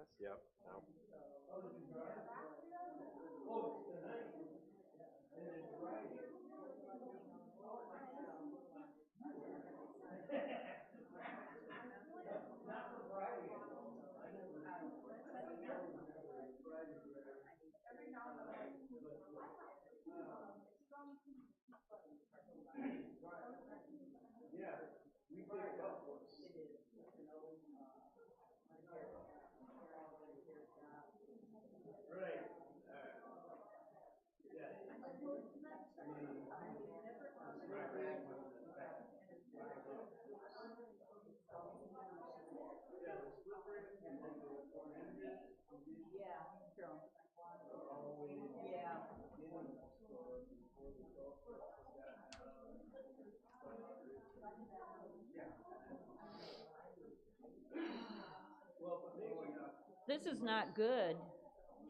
this? Yep. No. Yeah, we pick it up for us. Right. Yeah. This is not good.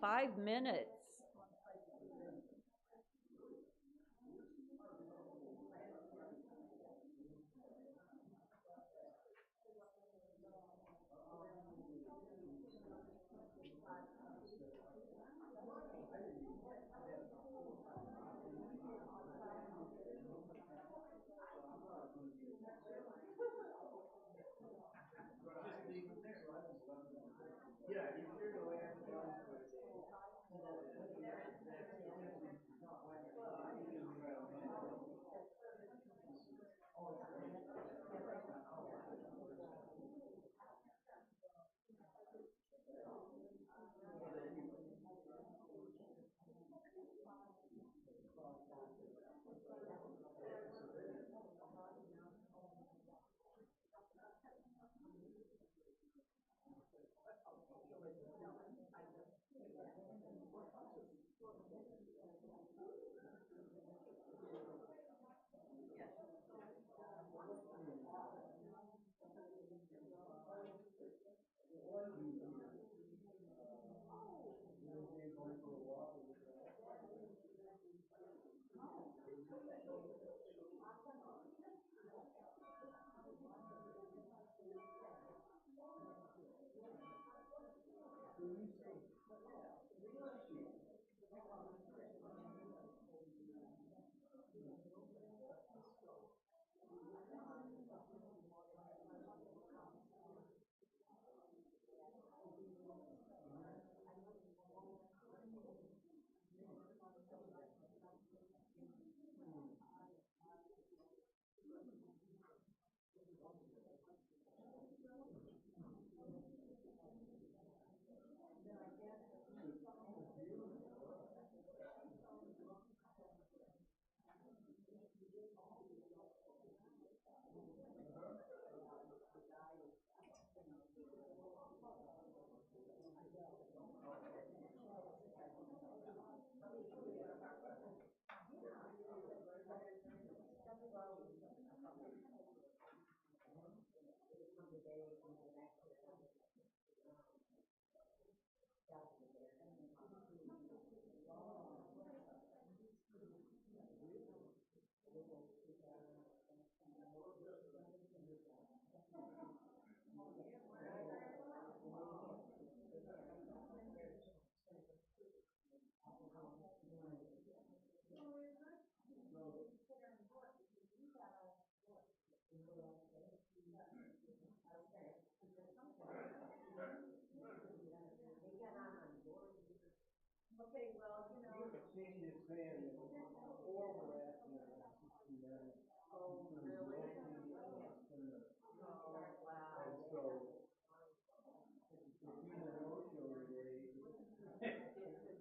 5 minutes. Yeah, you're here to land down for a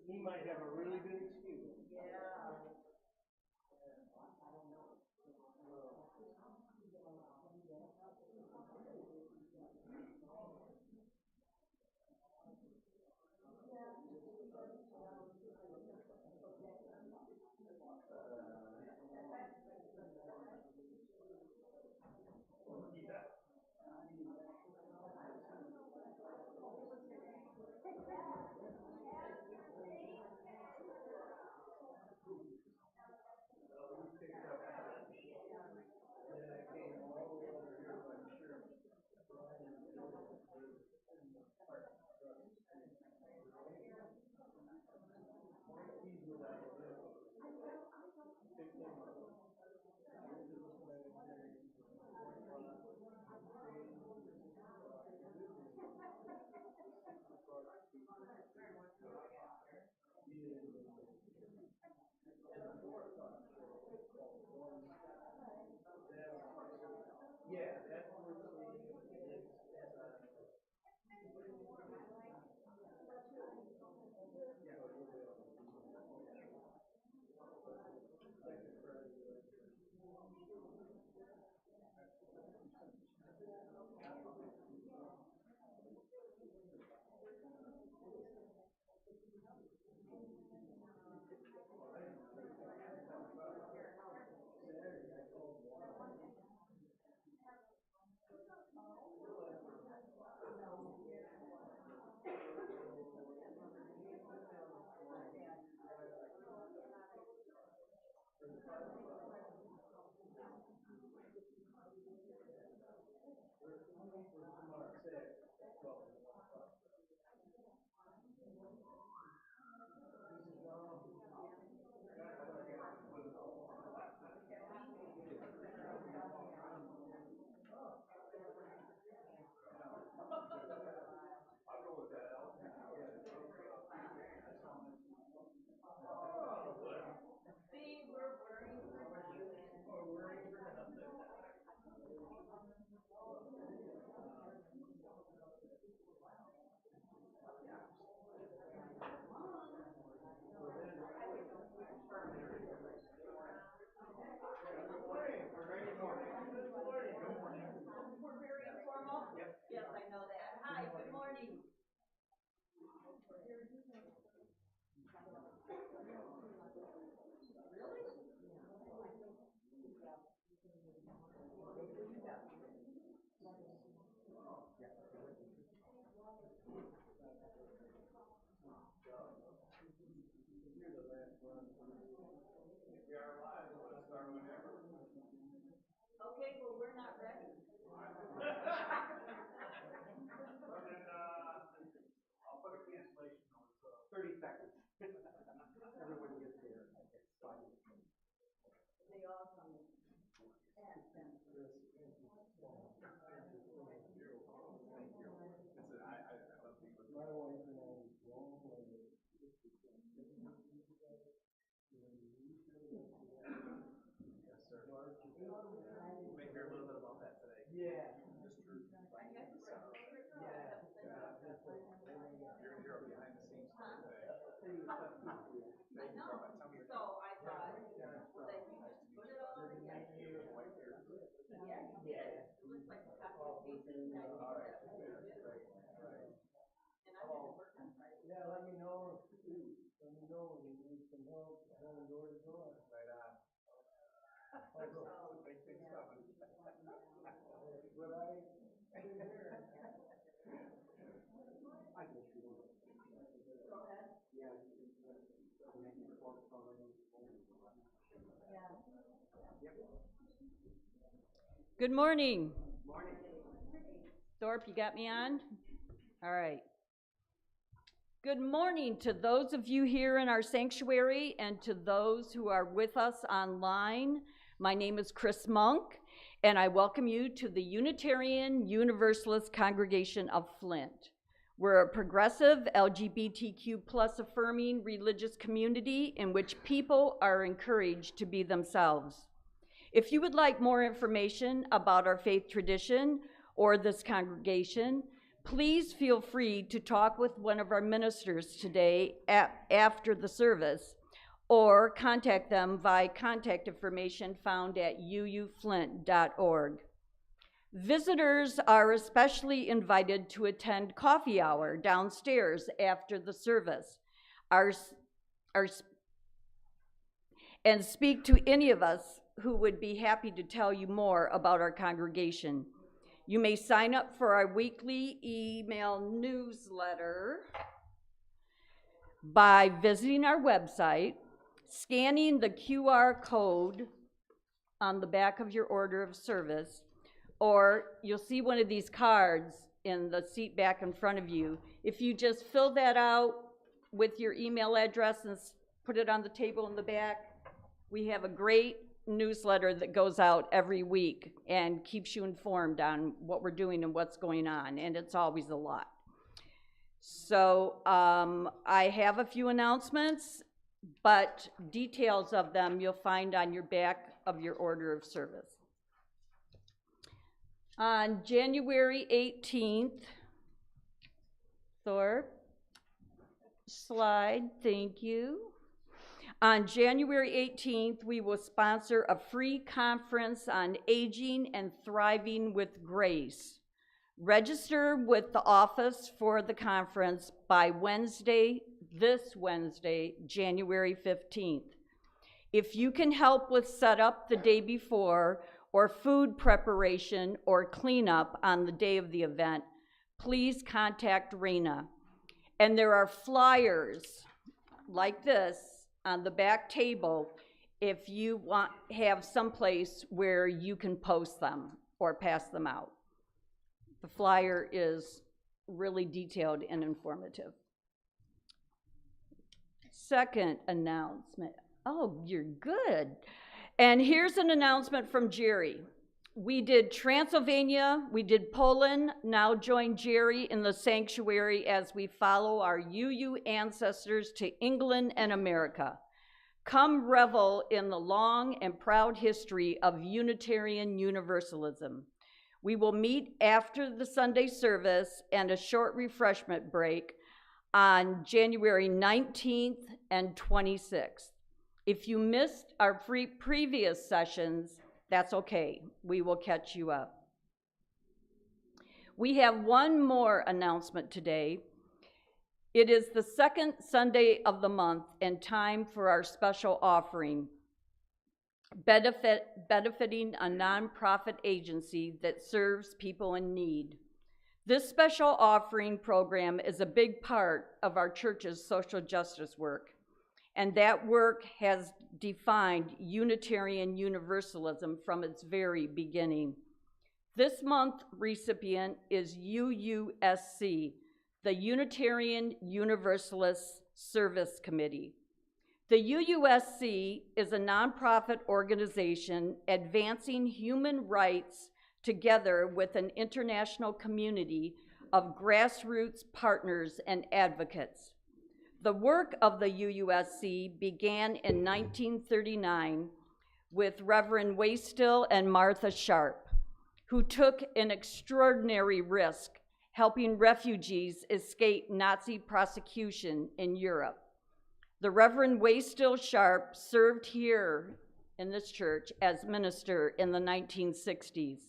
he might have a really good excuse. Good morning. Thorpe, you got me on? All right. Good morning to those of you here in our sanctuary and to those who are with us online. My name is Chris Monk, and I welcome you to the Unitarian Universalist Congregation of Flint. We're a progressive LGBTQ plus affirming religious community in which people are encouraged to be themselves. If you would like more information about our faith tradition or this congregation, please feel free to talk with one of our ministers today after the service, or contact them via contact information found at uuflint.org. Visitors are especially invited to attend coffee hour downstairs after the service and speak to any of us who would be happy to tell you more about our congregation. You may sign up for our weekly email newsletter by visiting our website, scanning the QR code on the back of your order of service, or you'll see one of these cards in the seat back in front of you. If you just fill that out with your email address and put it on the table in the back, we have a great newsletter that goes out every week and keeps you informed on what we're doing and what's going on, and it's always a lot. So I have a few announcements, but details of them you'll find on your back of your order of service. On January 18th, Thorpe, slide, thank you. On January 18th, we will sponsor a free conference on aging and thriving with grace. Register with the office for the conference by this Wednesday, January 15th. If you can help with setup the day before, or food preparation or cleanup on the day of the event, please contact Raina. And there are flyers like this on the back table if you have someplace where you can post them or pass them out. The flyer is really detailed and informative. Second announcement. Oh, you're good. And here's an announcement from Jerry. We did Transylvania, we did Poland. Now join Jerry in the sanctuary as we follow our UU ancestors to England and America. Come revel in the long and proud history of Unitarian Universalism. We will meet after the Sunday service and a short refreshment break on January 19th and 26th. If you missed our previous sessions, that's okay. We will catch you up. We have one more announcement today. It is the second Sunday of the month and time for our special offering, benefiting a nonprofit agency that serves people in need. This special offering program is a big part of our church's social justice work, and that work has defined Unitarian Universalism from its very beginning. This month's recipient is UUSC, the Unitarian Universalist Service Committee. The UUSC is a nonprofit organization advancing human rights together with an international community of grassroots partners and advocates. The work of the UUSC began in 1939 with Reverend Waystill and Martha Sharp, who took an extraordinary risk helping refugees escape Nazi prosecution in Europe. The Reverend Waystill Sharp served here in this church as minister in the 1960s.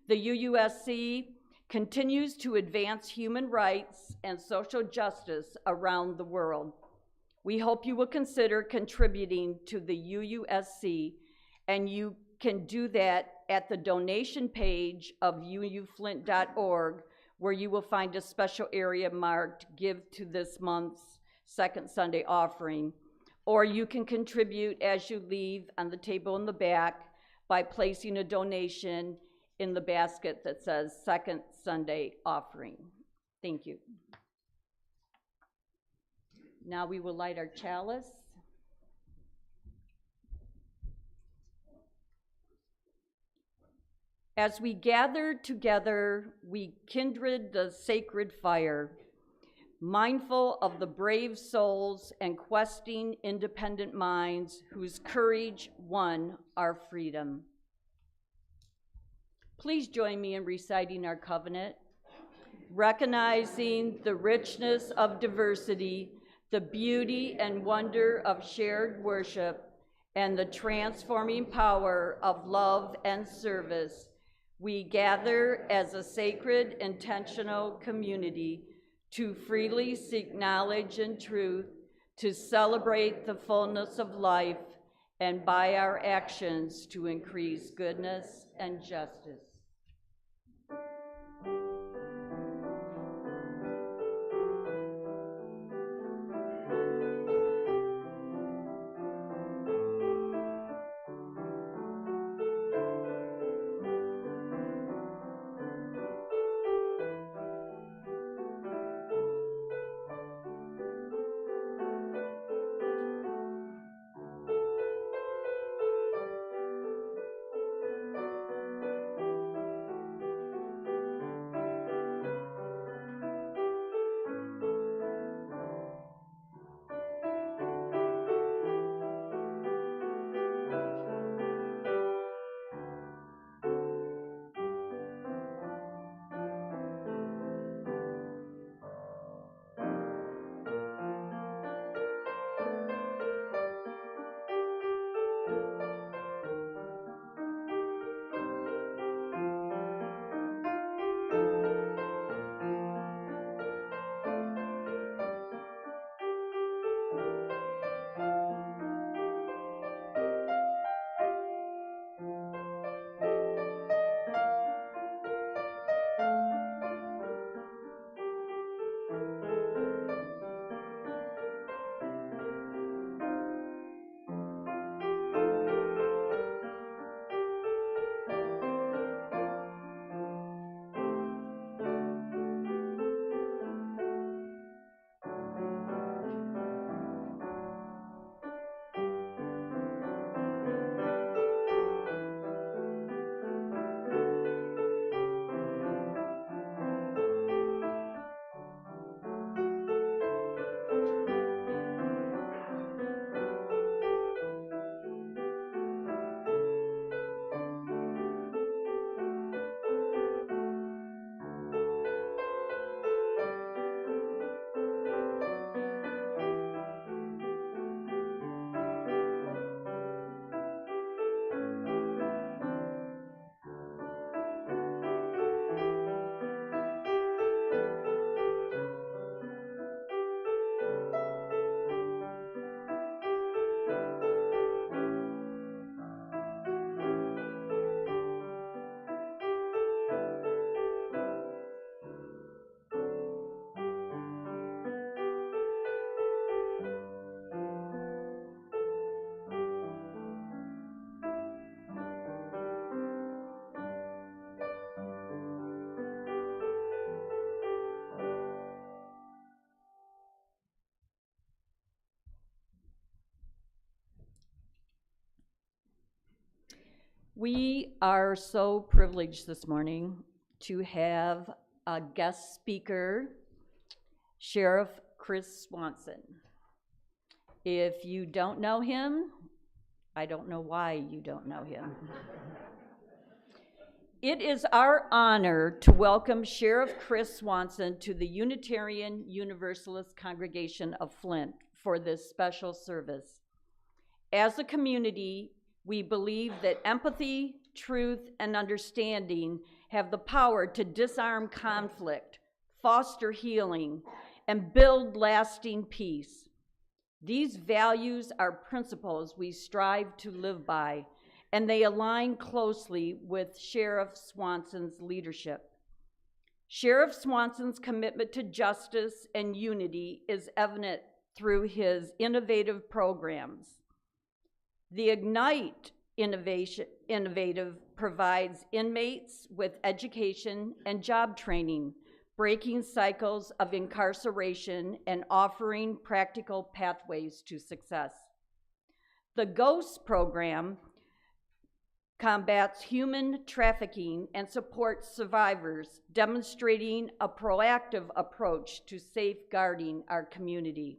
The UUSC continues to advance human rights and social justice around the world. We hope you will consider contributing to the UUSC And you can do that at the donation page of uuflint.org, where you will find a special area marked Give to this month's Second Sunday Offering. Or you can contribute as you leave on the table in the back by placing a donation in the basket that says Second Sunday Offering. Thank you. Now we will light our chalice. As we gather together, we kindred the sacred fire, mindful of the brave souls and questing independent minds whose courage won our freedom. Please join me in reciting our covenant, recognizing the richness of diversity, the beauty and wonder of shared worship, and the transforming power of love and service. We gather as a sacred, intentional community to freely seek knowledge and truth, to celebrate the fullness of life, and by our actions to increase goodness and justice. We are so privileged this morning to have a guest speaker, Sheriff Chris Swanson. If you don't know him, I don't know why you don't know him. It is our honor to welcome Sheriff Chris Swanson to the Unitarian Universalist congregation of Flint for this special service. As a community, we believe that empathy, truth, and understanding have the power to disarm conflict, foster healing, and build lasting peace. These values are principles we strive to live by, and they align closely with Sheriff Swanson's leadership. Sheriff Swanson's commitment to justice and unity is evident through his innovative programs. The Ignite Innovative provides inmates with education and job training, breaking cycles of incarceration and offering practical pathways to success. The GHOST program combats human trafficking and supports survivors, demonstrating a proactive approach to safeguarding our community.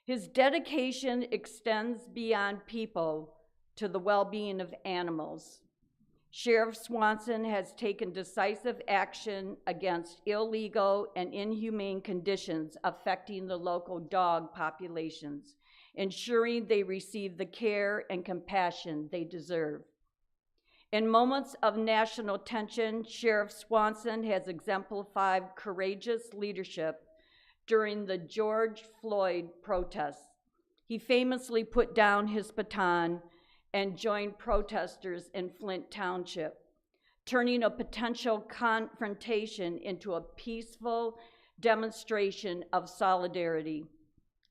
His dedication extends beyond people to the well-being of animals. Sheriff Swanson has taken decisive action against illegal and inhumane conditions affecting the local dog populations, ensuring they receive the care and compassion they deserve. In moments of national tension, Sheriff Swanson has exemplified courageous leadership during the George Floyd protests. He famously put down his baton and joined protesters in Flint Township, turning a potential confrontation into a peaceful demonstration of solidarity.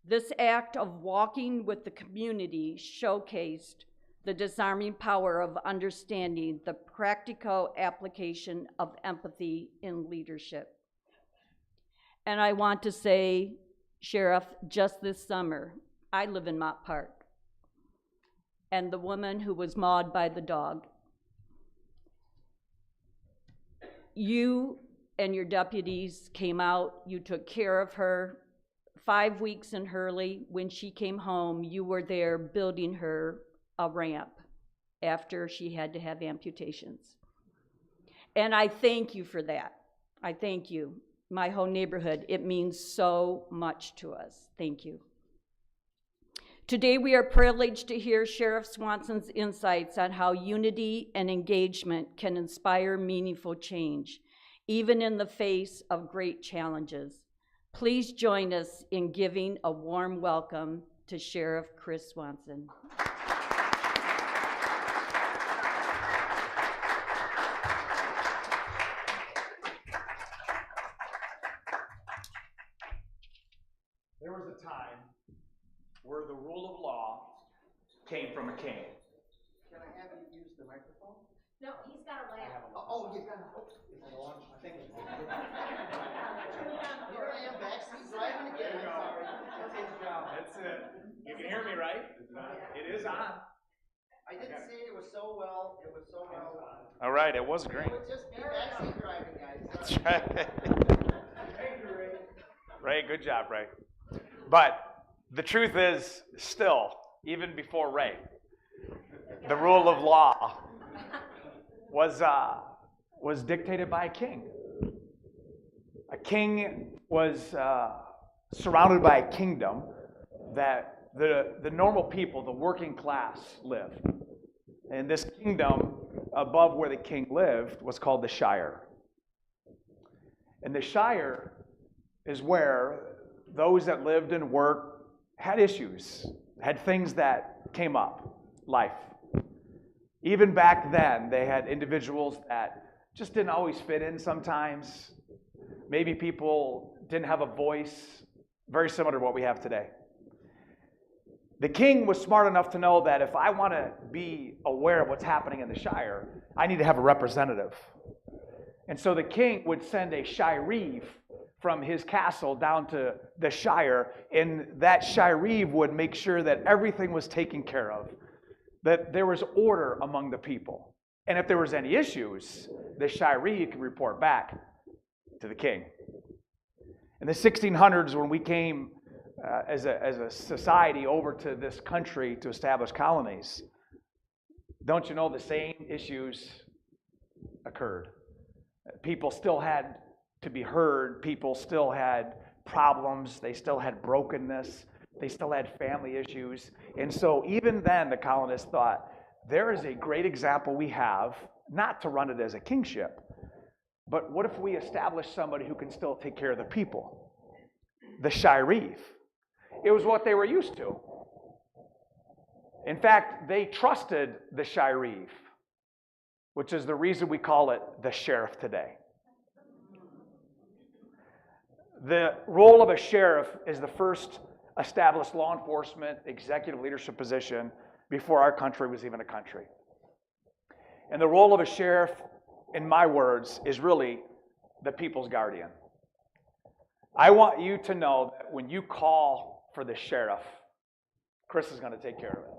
This act of walking with the community showcased the disarming power of understanding the practical application of empathy in leadership. And I want to say, Sheriff, just this summer, I live in Mott Park, and the woman who was mauled by the dog, you and your deputies came out, you took care of her. 5 weeks in Hurley, when she came home, you were there building her a ramp after she had to have amputations. And I thank you for that. I thank you. My whole neighborhood, it means so much to us. Thank you. Today we are privileged to hear Sheriff Swanson's insights on how unity and engagement can inspire meaningful change, even in the face of great challenges. Please join us in giving a warm welcome to Sheriff Chris Swanson. There was a time where the rule of law came from a king. Can I have you use the microphone? No, he's got a lamp. Oh, he's got a, is it on? I think it's. Here I am, backseat driving again, I'm sorry. That's his job. That's it. You can hear me, right? It is on. I didn't say it was so well, it was so well. All right, it was great. It would just be backseat driving, guys. That's right. Thank you, Ray. Ray, good job, Ray. But the truth is, still, even before Ray, the rule of law was dictated by a king. A king was surrounded by a kingdom that the normal people, the working class, lived. And this kingdom above where the king lived was called the Shire. And the Shire is where those that lived and worked had issues, had things that came up, life. Even back then, they had individuals that just didn't always fit in sometimes. Maybe people didn't have a voice, very similar to what we have today. The king was smart enough to know that if I want to be aware of what's happening in the Shire, I need to have a representative. And so the king would send a shiree from his castle down to the Shire, and that shiree would make sure that everything was taken care of, that there was order among the people. And if there was any issues, the shiree could report back to the king. In the 1600s, when we came as a society over to this country to establish colonies, don't you know the same issues occurred? People still had to be heard. People still had problems. They still had brokenness. They still had family issues. And so even then, the colonists thought, there is a great example we have, not to run it as a kingship, but what if we establish somebody who can still take care of the people? The shiree. It was what they were used to. In fact, they trusted the sheriff, which is the reason we call it the sheriff today. The role of a sheriff is the first established law enforcement executive leadership position before our country was even a country. And the role of a sheriff, in my words, is really the people's guardian. I want you to know that when you call for the sheriff, Chris is going to take care of it.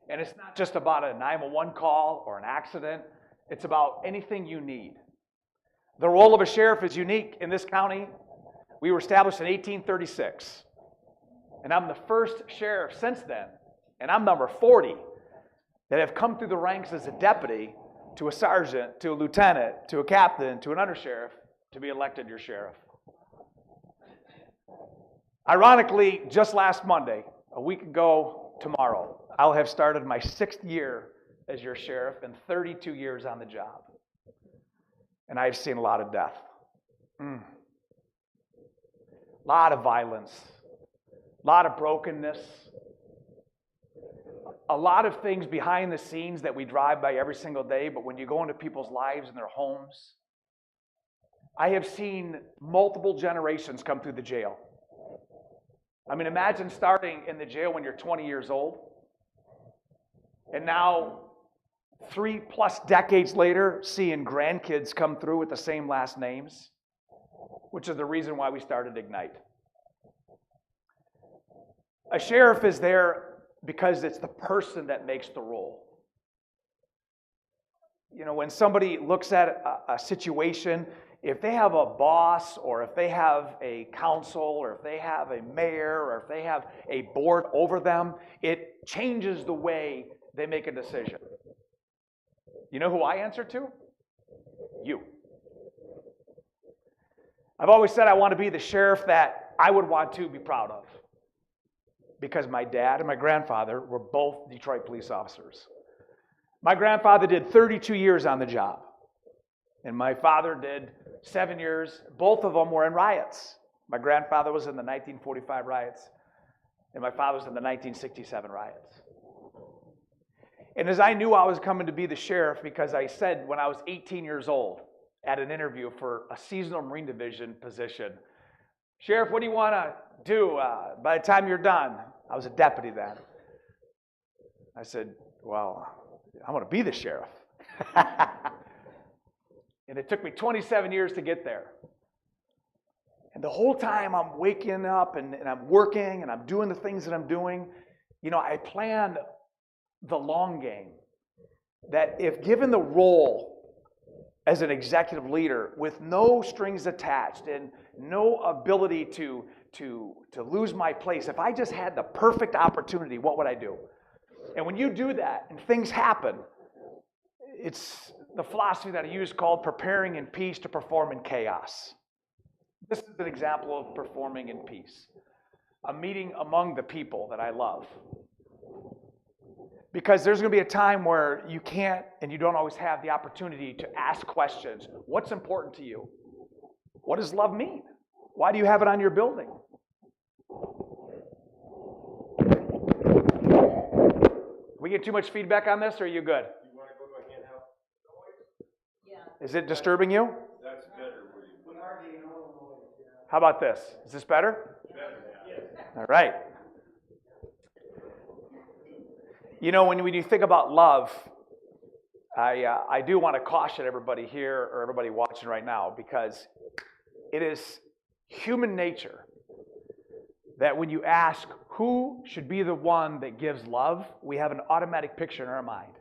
And it's not just about a 911 call or an accident. It's about anything you need. The role of a sheriff is unique in this county. We were established in 1836. And I'm the first sheriff since then, and I'm number 40, that have come through the ranks as a deputy to a sergeant, to a lieutenant, to a captain, to an undersheriff, to be elected your sheriff. Ironically, just last Monday, a week ago tomorrow, I'll have started my 6th year as your sheriff and 32 years on the job. And I've seen a lot of death. A lot of violence. A lot of brokenness. A lot of things behind the scenes that we drive by every single day, but when you go into people's lives and their homes, I have seen multiple generations come through the jail. I mean, imagine starting in the jail when you're 20 years old, and now 3+ decades later, seeing grandkids come through with the same last names, which is the reason why we started Ignite. A sheriff is there because it's the person that makes the role. You know, when somebody looks at a situation, if they have a boss, or if they have a council, or if they have a mayor, or if they have a board over them, it changes the way they make a decision. You know who I answer to? You. I've always said I want to be the sheriff that I would want to be proud of, because my dad and my grandfather were both Detroit police officers. My grandfather did 32 years on the job, and my father did 7 years. Both of them were in riots. My grandfather was in the 1945 riots, and my father was in the 1967 riots. And as I knew I was coming to be the sheriff, because I said when I was 18 years old at an interview for a seasonal Marine Division position, "Sheriff, what do you want to do by the time you're done?" I was a deputy then. I said, "Well, I want to be the sheriff." And it took me 27 years to get there. And the whole time I'm waking up and I'm working and I'm doing the things that I'm doing, you know, I planned the long game. That if given the role as an executive leader with no strings attached and no ability to lose my place, if I just had the perfect opportunity, what would I do? And when you do that and things happen, it's the philosophy that I use called preparing in peace to perform in chaos. This is an example of performing in peace. A meeting among the people that I love. Because there's going to be a time where you can't and you don't always have the opportunity to ask questions. What's important to you? What does love mean? Why do you have it on your building? We get too much feedback on this, or are you good? You want to go to a handheld? Yeah. Is it disturbing you? That's better. How about this? Is this better? Yes. All right. You know, when you think about love, I do want to caution everybody here or everybody watching right now, because it is human nature that when you ask who should be the one that gives love, we have an automatic picture in our mind.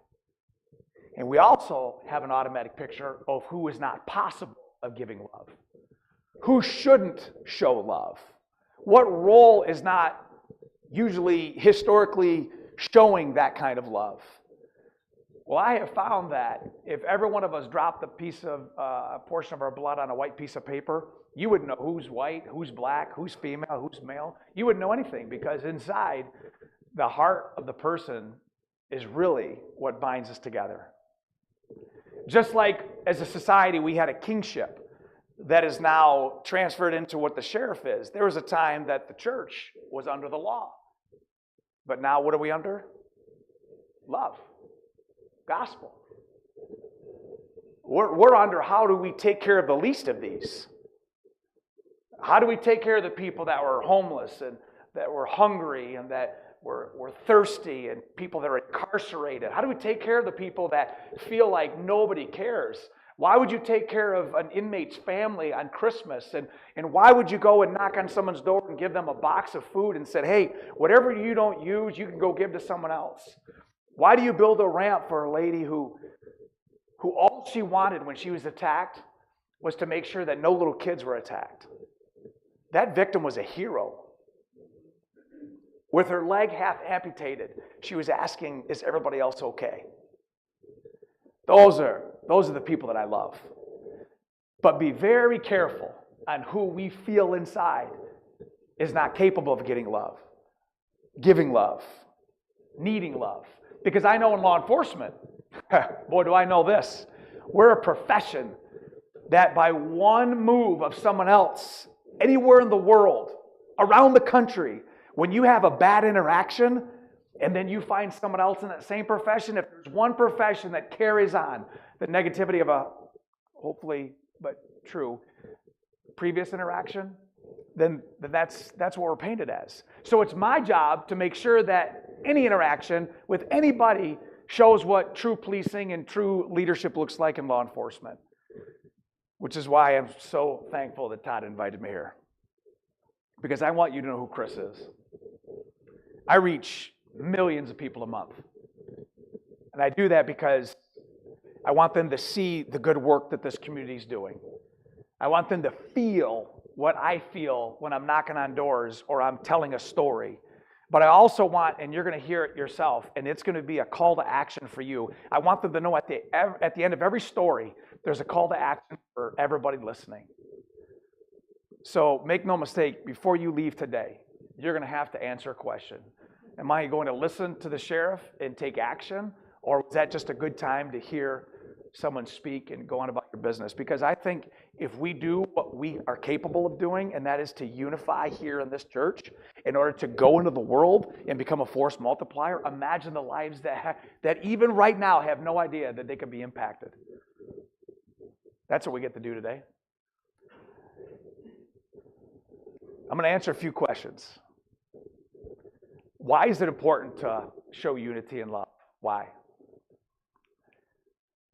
And we also have an automatic picture of who is not possible of giving love. Who shouldn't show love? What role is not usually historically showing that kind of love? Well, I have found that if every one of us dropped a portion of our blood on a white piece of paper, you would know who's white, who's black, who's female, who's male. You wouldn't know anything, because inside, the heart of the person is really what binds us together. Just like as a society, we had a kingship that is now transferred into what the sheriff is. There was a time that the church was under the law. But now what are we under? Love. Gospel. We're under how do we take care of the least of these? How do we take care of the people that were homeless and that were hungry and that were thirsty and people that are incarcerated? How do we take care of the people that feel like nobody cares? Why would you take care of an inmate's family on Christmas? And why would you go and knock on someone's door and give them a box of food and say, hey, whatever you don't use, you can go give to someone else? Why do you build a ramp for a lady who all she wanted when she was attacked was to make sure that no little kids were attacked? That victim was a hero. With her leg half amputated, she was asking, is everybody else okay? Those are the people that I love. But be very careful on who we feel inside is not capable of getting love, giving love, needing love. Because I know in law enforcement, boy, do I know this. We're a profession that by one move of someone else, anywhere in the world, around the country, when you have a bad interaction, and then you find someone else in that same profession, if there's one profession that carries on the negativity of a, hopefully, but true, previous interaction, then that's what we're painted as. So it's my job to make sure that any interaction with anybody shows what true policing and true leadership looks like in law enforcement. Which is why I'm so thankful that Todd invited me here. Because I want you to know who Chris is. I reach millions of people a month. And I do that because I want them to see the good work that this community is doing. I want them to feel what I feel when I'm knocking on doors or I'm telling a story. But I also want, and you're going to hear it yourself, and it's going to be a call to action for you. I want them to know at the end of every story, there's a call to action for everybody listening. So make no mistake, before you leave today, you're going to have to answer a question. Am I going to listen to the sheriff and take action? Or was that just a good time to hear someone speak and go on about your business? Because I think if we do what we are capable of doing, and that is to unify here in this church in order to go into the world and become a force multiplier, imagine the lives that even right now have no idea that they could be impacted. That's what we get to do today. I'm going to answer a few questions. Why is it important to show unity and love? Why?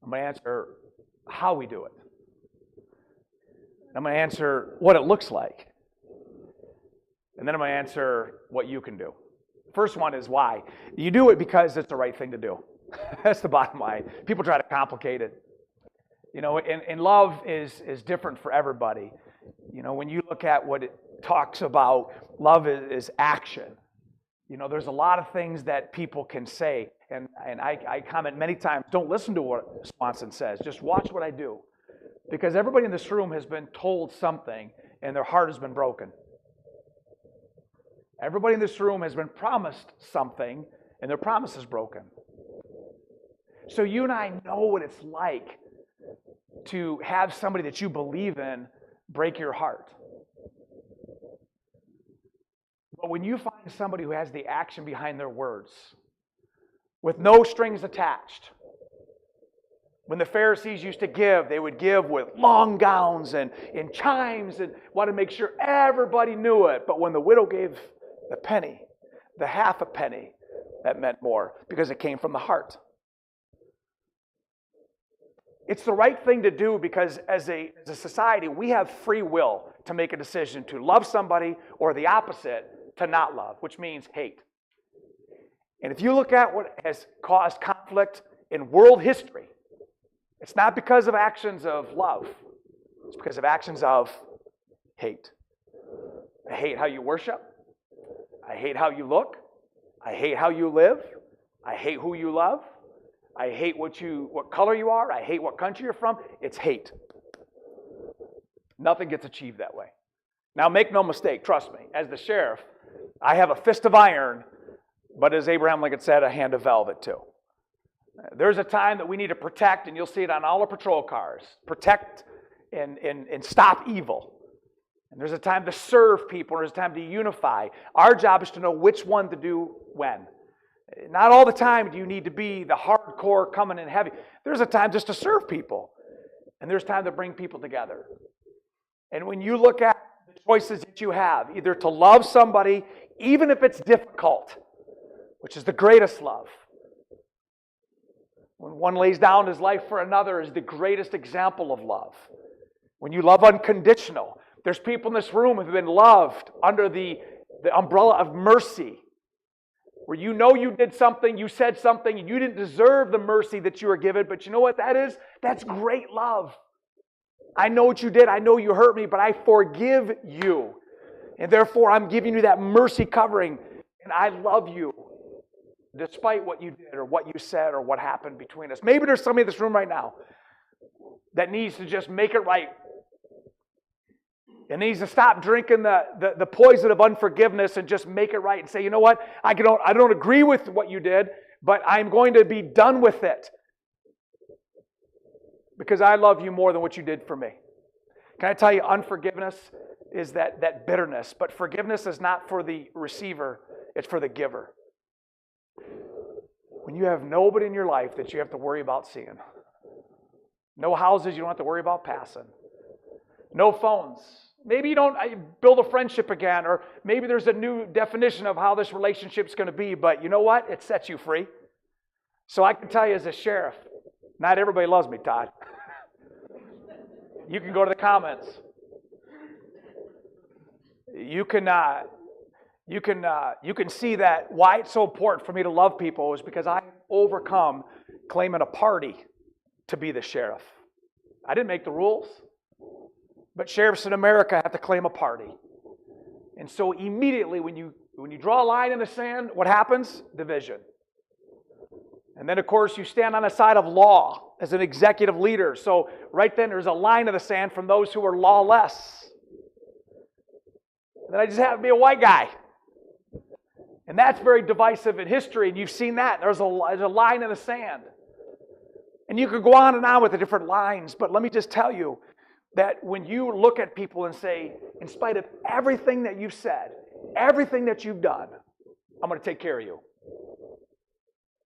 I'm going to answer how we do it. I'm going to answer what it looks like. And then I'm going to answer what you can do. First one is why. You do it because it's the right thing to do. That's the bottom line. People try to complicate it. You know, and love is different for everybody. You know, when you look at what it talks about, love is action. You know, there's a lot of things that people can say. And I comment many times, don't listen to what Swanson says. Just watch what I do. Because everybody in this room has been told something and their heart has been broken. Everybody in this room has been promised something and their promise is broken. So you and I know what it's like to have somebody that you believe in break your heart. But when you find somebody who has the action behind their words, with no strings attached, when the Pharisees used to give, they would give with long gowns and chimes and wanted to make sure everybody knew it. But when the widow gave the penny, the half a penny, that meant more because it came from the heart. It's the right thing to do because as a society, we have free will to make a decision to love somebody or the opposite, to not love, which means hate. And if you look at what has caused conflict in world history, it's not because of actions of love. It's because of actions of hate. I hate how you worship. I hate how you look. I hate how you live. I hate who you love. I hate what color you are. I hate what country you're from. It's hate. Nothing gets achieved that way. Now make no mistake, trust me, as the sheriff, I have a fist of iron, but as Abraham Lincoln said, a hand of velvet too. There's a time that we need to protect, and you'll see it on all the patrol cars, protect and stop evil. And there's a time to serve people, and there's a time to unify. Our job is to know which one to do when. Not all the time do you need to be the hardcore coming in heavy. There's a time just to serve people. And there's time to bring people together. And when you look at the choices that you have, either to love somebody, even if it's difficult, which is the greatest love. When one lays down his life for another is the greatest example of love. When you love unconditional, there's people in this room who have been loved under the umbrella of mercy, where you know you did something, you said something, and you didn't deserve the mercy that you were given, but you know what that is? That's great love. I know what you did, I know you hurt me, but I forgive you. And therefore, I'm giving you that mercy covering, and I love you, despite what you did or what you said or what happened between us. Maybe there's somebody in this room right now that needs to just make it right. And needs to stop drinking the poison of unforgiveness and just make it right and say, you know what, I don't agree with what you did, but I'm going to be done with it because I love you more than what you did for me. Can I tell you, unforgiveness is that bitterness, but forgiveness is not for the receiver, it's for the giver. When you have nobody in your life that you have to worry about seeing, no houses you don't have to worry about passing, no phones. Maybe you don't build a friendship again, or maybe there's a new definition of how this relationship's going to be, but you know what? It sets you free. So I can tell you as a sheriff, not everybody loves me, Todd. You can go to the comments. You can see that why it's so important for me to love people is because I overcome claiming a party to be the sheriff. I didn't make the rules. But sheriffs in America have to claim a party. And so immediately when you draw a line in the sand, what happens? Division. And then of course you stand on the side of law as an executive leader. So right then there's a line in the sand from those who are lawless. And then I just happen to be a white guy. And that's very divisive in history, and you've seen that. There's a line in the sand. And you could go on and on with the different lines, but let me just tell you, that when you look at people and say, in spite of everything that you've said, everything that you've done, I'm going to take care of you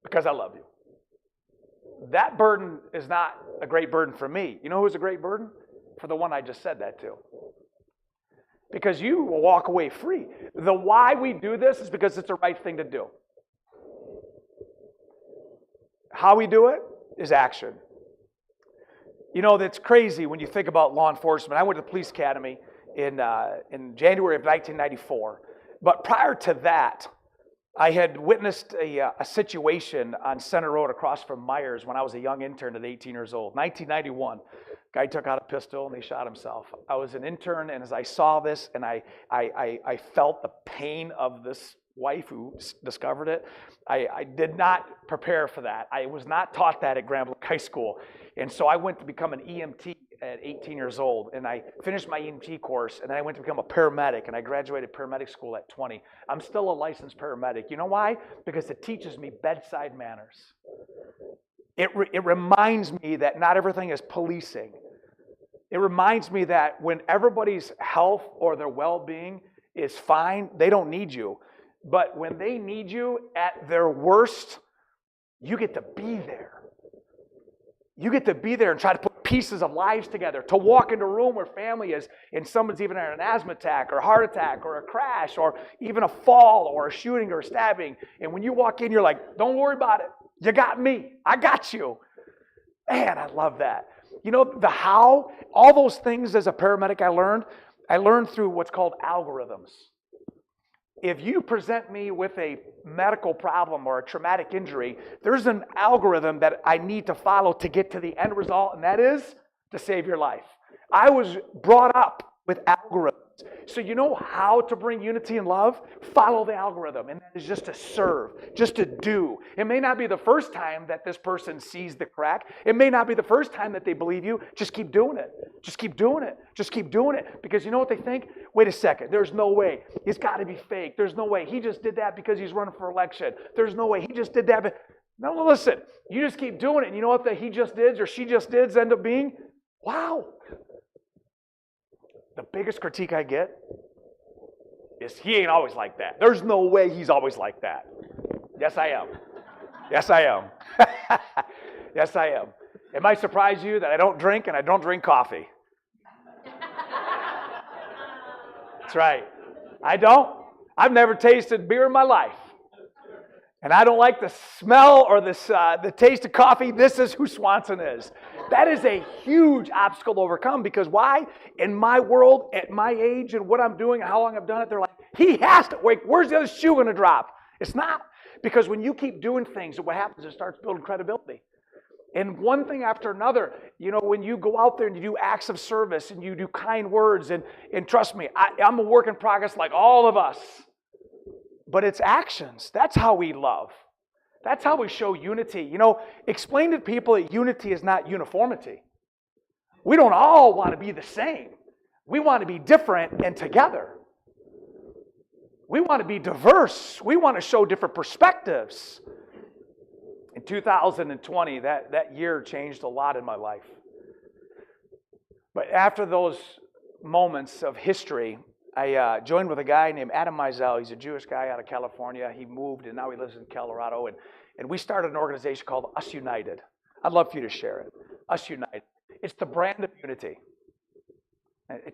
because I love you. That burden is not a great burden for me. You know who's a great burden? For the one I just said that to. Because you will walk away free. The why we do this is because it's the right thing to do. How we do it is action. You know, that's crazy when you think about law enforcement. I went to the police academy in January of 1994. But prior to that, I had witnessed a situation on Center Road across from Myers when I was a young intern at 18 years old. 1991, guy took out a pistol and he shot himself. I was an intern, and as I saw this and I felt the pain of this wife who discovered it, I did not prepare for that. I was not taught that at Grand Blanc High School. And so I went to become an EMT at 18 years old, and I finished my EMT course, and then I went to become a paramedic, and I graduated paramedic school at 20. I'm still a licensed paramedic. You know why? Because it teaches me bedside manners. It reminds me that not everything is policing. It reminds me that when everybody's health or their well-being is fine, they don't need you. But when they need you at their worst, you get to be there. You get to be there and try to put pieces of lives together, to walk into a room where family is, and someone's even had an asthma attack or a heart attack or a crash or even a fall or a shooting or a stabbing. And when you walk in, you're like, don't worry about it. You got me. I got you. Man, I love that. You know, the how, all those things as a paramedic I learned through what's called algorithms. If you present me with a medical problem or a traumatic injury, there's an algorithm that I need to follow to get to the end result, and that is to save your life. I was brought up with algorithms. So you know how to bring unity and love? Follow the algorithm, and that is just to serve, just to do. It may not be the first time that this person sees the crack. It may not be the first time that they believe you. Just keep doing it. Just keep doing it. Just keep doing it. Because you know what they think? Wait a second. There's no way. It's got to be fake. There's no way. He just did that because he's running for election. There's no way. He just did that. But no, listen. You just keep doing it. And you know what the he just did or she just did end up being? Wow. The biggest critique I get is he ain't always like that. There's no way he's always like that. Yes, I am. Yes, I am. Yes, I am. It might surprise you that I don't drink and I don't drink coffee. That's right. I don't. I've never tasted beer in my life. And I don't like the smell or the taste of coffee. This is who Swanson is. That is a huge obstacle to overcome because why? In my world, at my age and what I'm doing and how long I've done it, they're like, he has to. Wait, where's the other shoe going to drop? It's not. Because when you keep doing things, what happens is it starts building credibility. And one thing after another, when you go out there and you do acts of service and you do kind words, and trust me, I'm a work in progress like all of us. But it's actions. That's how we love. That's how we show unity. Explain to people that unity is not uniformity. We don't all want to be the same. We want to be different and together. We want to be diverse. We want to show different perspectives. In 2020, that year changed a lot in my life. But after those moments of history, I joined with a guy named Adam Mizell. He's a Jewish guy out of California. He moved, and now he lives in Colorado. And we started an organization called Us United. I'd love for you to share it. Us United. It's the brand of unity.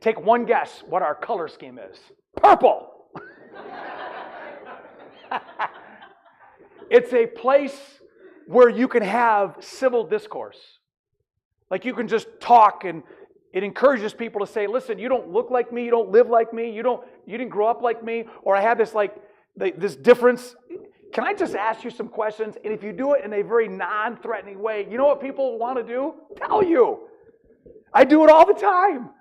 Take one guess what our color scheme is. Purple. It's a place where you can have civil discourse. Like you can just talk, and it encourages people to say, listen, you don't look like me, you don't live like me, you didn't grow up like me, or I have this difference. Can I just ask you some questions? And if you do it in a very non-threatening way, you know what people want to do? Tell you. I do it all the time.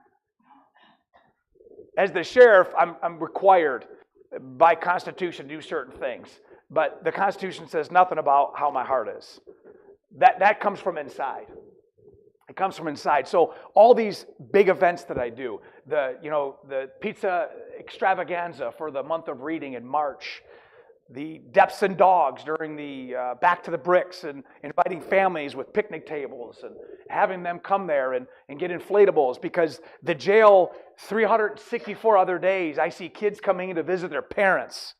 As the sheriff, I'm required by Constitution to do certain things. But the Constitution says nothing about how my heart is. That comes from inside. It comes from inside. So all these big events that I do, the pizza extravaganza for the month of reading in March, the Depths and Dogs during the Back to the Bricks, and inviting families with picnic tables and having them come there and get inflatables, because the jail 364 other days, I see kids coming in to visit their parents.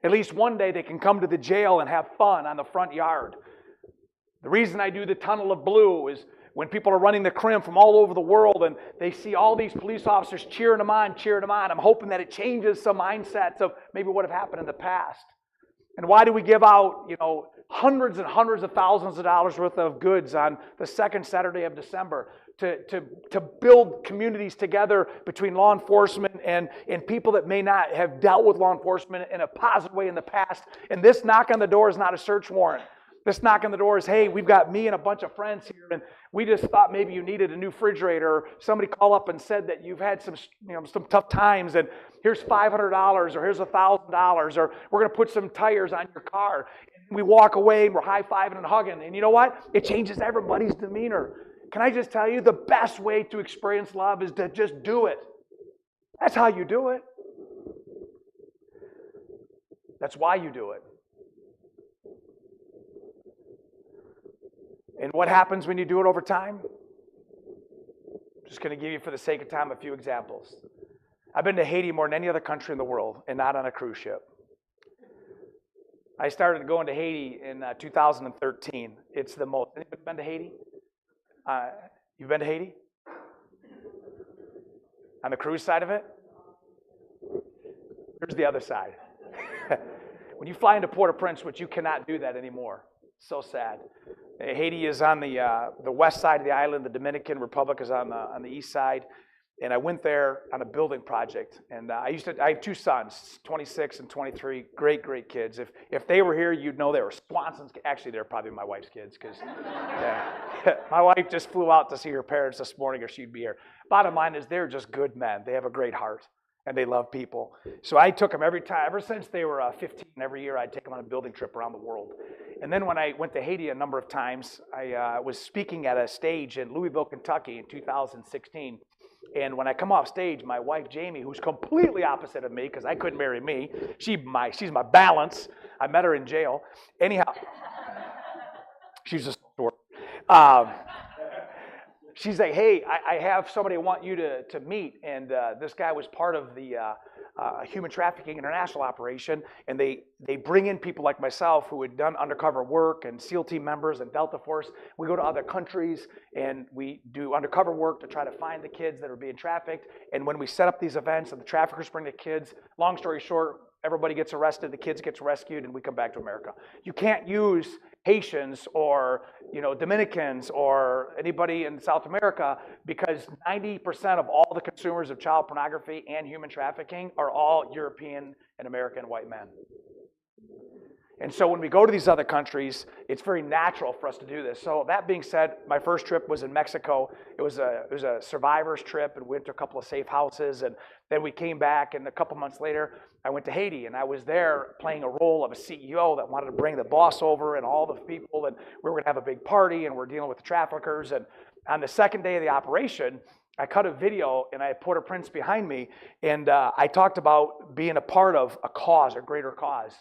At least one day they can come to the jail and have fun on the front yard. The reason I do the Tunnel of Blue is when people are running the crim from all over the world and they see all these police officers cheering them on, I'm hoping that it changes some mindsets of maybe what have happened in the past. And why do we give out, hundreds and hundreds of thousands of dollars worth of goods on the second Saturday of December to build communities together between law enforcement and people that may not have dealt with law enforcement in a positive way in the past. And this knock on the door is not a search warrant. This knock on the door is, hey, we've got me and a bunch of friends here, and we just thought maybe you needed a new refrigerator, or somebody called up and said that you've had some tough times, and here's $500, or here's $1,000, or we're going to put some tires on your car. And we walk away and we're high-fiving and hugging, and you know what? It changes everybody's demeanor. Can I just tell you, the best way to experience love is to just do it. That's how you do it. That's why you do it. And what happens when you do it over time? I'm just going to give you, for the sake of time, a few examples. I've been to Haiti more than any other country in the world, and not on a cruise ship. I started going to Haiti in 2013. It's the most. Anybody been to Haiti? You've been to Haiti? On the cruise side of it? Here's the other side. When you fly into Port-au-Prince, which you cannot do that anymore. So sad. Haiti is on the west side of the island. The Dominican Republic is on the east side. And I went there on a building project. And I have two sons, 26 and 23, great kids. If they were here, you'd know they were Swanson's. Actually, they're probably my wife's kids, because my wife just flew out to see her parents this morning, or she'd be here. Bottom line is, they're just good men. They have a great heart, and they love people. So I took them every time, ever since they were 15. Every year I'd take them on a building trip around the world. And then when I went to Haiti a number of times, I was speaking at a stage in Louisville, Kentucky in 2016. And when I come off stage, my wife, Jamie, who's completely opposite of me, because I couldn't marry me, she's my balance. I met her in jail. Anyhow, she's just short. She's like, hey, I have somebody I want you to meet. And this guy was part of the a human trafficking international operation, and they bring in people like myself who had done undercover work and SEAL team members and Delta Force. We go to other countries and we do undercover work to try to find the kids that are being trafficked. And when we set up these events and the traffickers bring the kids, long story short, everybody gets arrested, the kids get rescued, and we come back to America. You can't use Haitians or Dominicans or anybody in South America because 90% of all the consumers of child pornography and human trafficking are all European and American white men. And so when we go to these other countries, it's very natural for us to do this. So that being said, my first trip was in Mexico. It was a survivor's trip, and we went to a couple of safe houses, and then we came back, and a couple months later, I went to Haiti, and I was there playing a role of a CEO that wanted to bring the boss over and all the people, and we were going to have a big party, and we're dealing with the traffickers. And on the second day of the operation, I cut a video, and I had Port-au-Prince behind me, and I talked about being a part of a cause, a greater cause.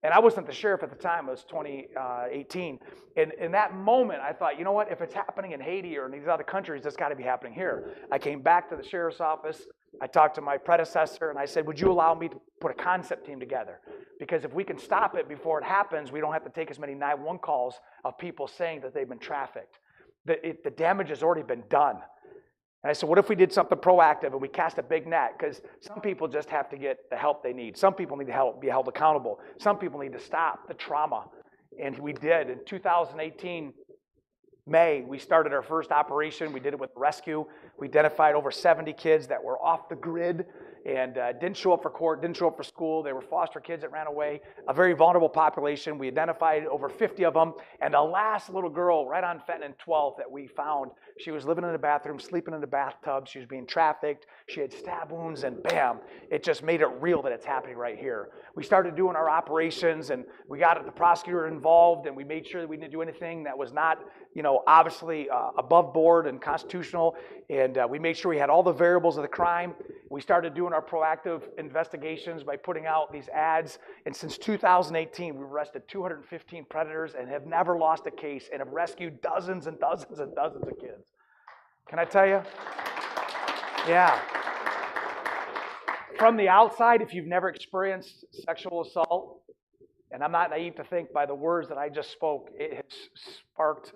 And I wasn't the sheriff at the time, it was 2018. And in that moment, I thought, you know what, if it's happening in Haiti or in these other countries, it's got to be happening here. I came back to the sheriff's office, I talked to my predecessor, and I said, would you allow me to put a concept team together? Because if we can stop it before it happens, we don't have to take as many 911 calls of people saying that they've been trafficked. The damage has already been done. And I said, what if we did something proactive and we cast a big net? Because some people just have to get the help they need. Some people need to be held accountable. Some people need to stop the trauma. And we did. In 2018, May, we started our first operation. We did it with rescue. We identified over 70 kids that were off the grid and didn't show up for court, didn't show up for school. They were foster kids that ran away, a very vulnerable population. We identified over 50 of them. And the last little girl right on Fenton 12th that we found, she was living in the bathroom, sleeping in the bathtub. She was being trafficked. She had stab wounds, and bam, it just made it real that it's happening right here. We started doing our operations, and we got the prosecutor involved, and we made sure that we didn't do anything that was not, obviously above board and constitutional. And we made sure we had all the variables of the crime. We started doing our proactive investigations by putting out these ads. And since 2018, we've arrested 215 predators and have never lost a case and have rescued dozens and dozens and dozens of kids. Can I tell you? Yeah. From the outside, if you've never experienced sexual assault, and I'm not naive to think by the words that I just spoke, it has sparked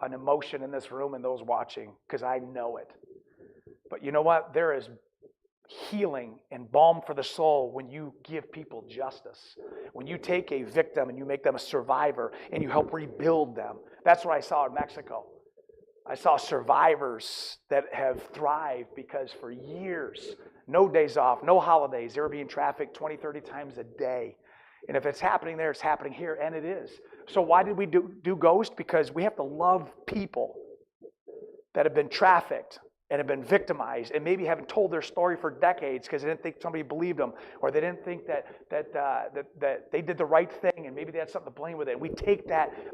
an emotion in this room and those watching, because I know it. But you know what? There is healing and balm for the soul when you give people justice. When you take a victim and you make them a survivor and you help rebuild them. That's what I saw in Mexico. I saw survivors that have thrived because for years, no days off, no holidays, they were being trafficked 20, 30 times a day. And if it's happening there, it's happening here, and it is. So why did we do Ghost? Because we have to love people that have been trafficked and have been victimized and maybe haven't told their story for decades because they didn't think somebody believed them, or they didn't think that they did the right thing and maybe they had something to blame with it. We take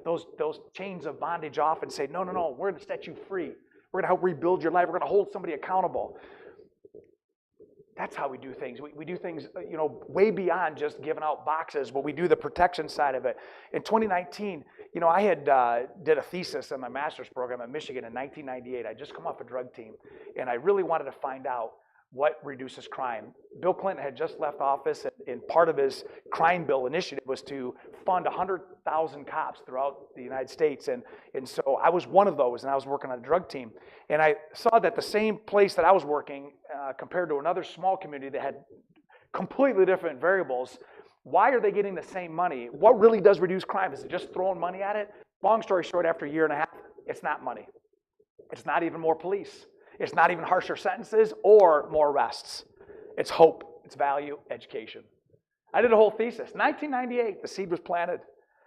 those chains of bondage off and say, no, we're going to set you free. We're going to help rebuild your life. We're going to hold somebody accountable. That's how we do things. We do things, way beyond just giving out boxes, but we do the protection side of it. In 2019, I had did a thesis in my master's program at Michigan in 1998. I just come off a drug team, and I really wanted to find out what reduces crime. Bill Clinton had just left office, and part of his crime bill initiative was to fund 100,000 cops throughout the United States. And so I was one of those, and I was working on a drug team. And I saw that the same place that I was working, compared to another small community that had completely different variables, why are they getting the same money? What really does reduce crime? Is it just throwing money at it? Long story short, after a year and a half, it's not money. It's not even more police. It's not even harsher sentences or more arrests. It's hope, it's value, education. I did a whole thesis. 1998, the seed was planted.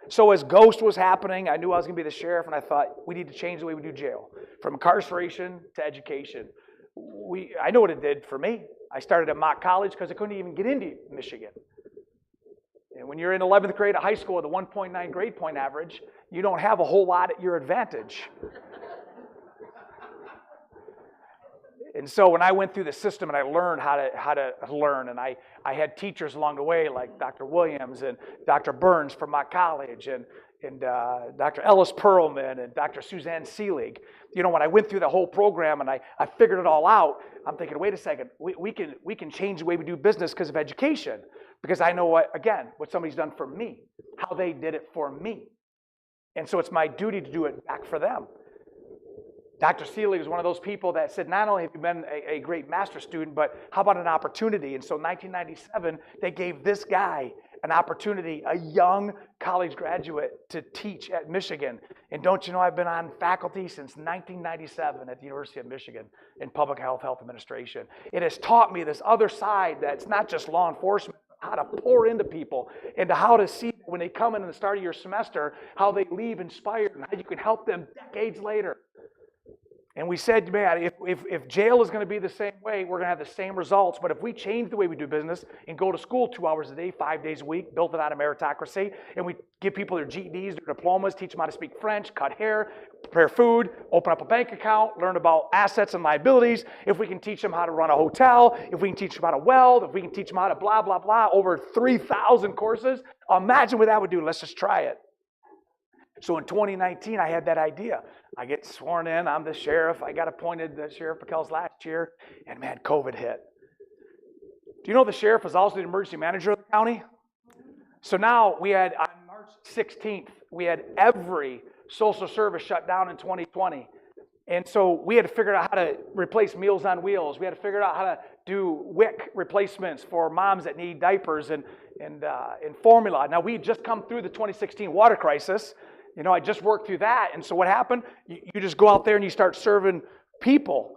So as Ghost was happening, I knew I was going to be the sheriff, and I thought, we need to change the way we do jail. From incarceration to education. I know what it did for me. I started at mock college because I couldn't even get into Michigan. And when you're in 11th grade at high school with a 1.9 grade point average, you don't have a whole lot at your advantage. And so when I went through the system and I learned how to learn, and I had teachers along the way like Dr. Williams and Dr. Burns from my college, and Dr. Ellis Perlman and Dr. Suzanne Seelig. You know, when I went through the whole program and I figured it all out, I'm thinking, wait a second, we can change the way we do business because of education. Because I know what somebody's done for me, how they did it for me. And so it's my duty to do it back for them. Dr. Seelig is one of those people that said, not only have you been a great master student, but how about an opportunity? And so in 1997, they gave this guy an opportunity, a young college graduate, to teach at Michigan. And don't you know, I've been on faculty since 1997 at the University of Michigan in public health administration. It has taught me this other side that's not just law enforcement, how to pour into people and to how to see when they come in the start of your semester, how they leave inspired and how you can help them decades later. And we said, man, if jail is going to be the same way, we're going to have the same results. But if we change the way we do business and go to school 2 hours a day, 5 days a week, built it out of meritocracy, and we give people their GEDs, their diplomas, teach them how to speak French, cut hair, prepare food, open up a bank account, learn about assets and liabilities, if we can teach them how to run a hotel, if we can teach them how to weld, if we can teach them how to blah, blah, blah, over 3,000 courses, imagine what that would do. Let's just try it. So in 2019, I had that idea. I get sworn in. I'm the sheriff. I got appointed the Sheriff Pickell's last year. And man, COVID hit. Do you know the sheriff was also the emergency manager of the county? So now we had, on March 16th, we had every social service shut down in 2020. And so we had to figure out how to replace Meals on Wheels. We had to figure out how to do WIC replacements for moms that need diapers and formula. Now, we had just come through the 2016 water crisis. You know, I just worked through that. And so what happened? You just go out there and you start serving people.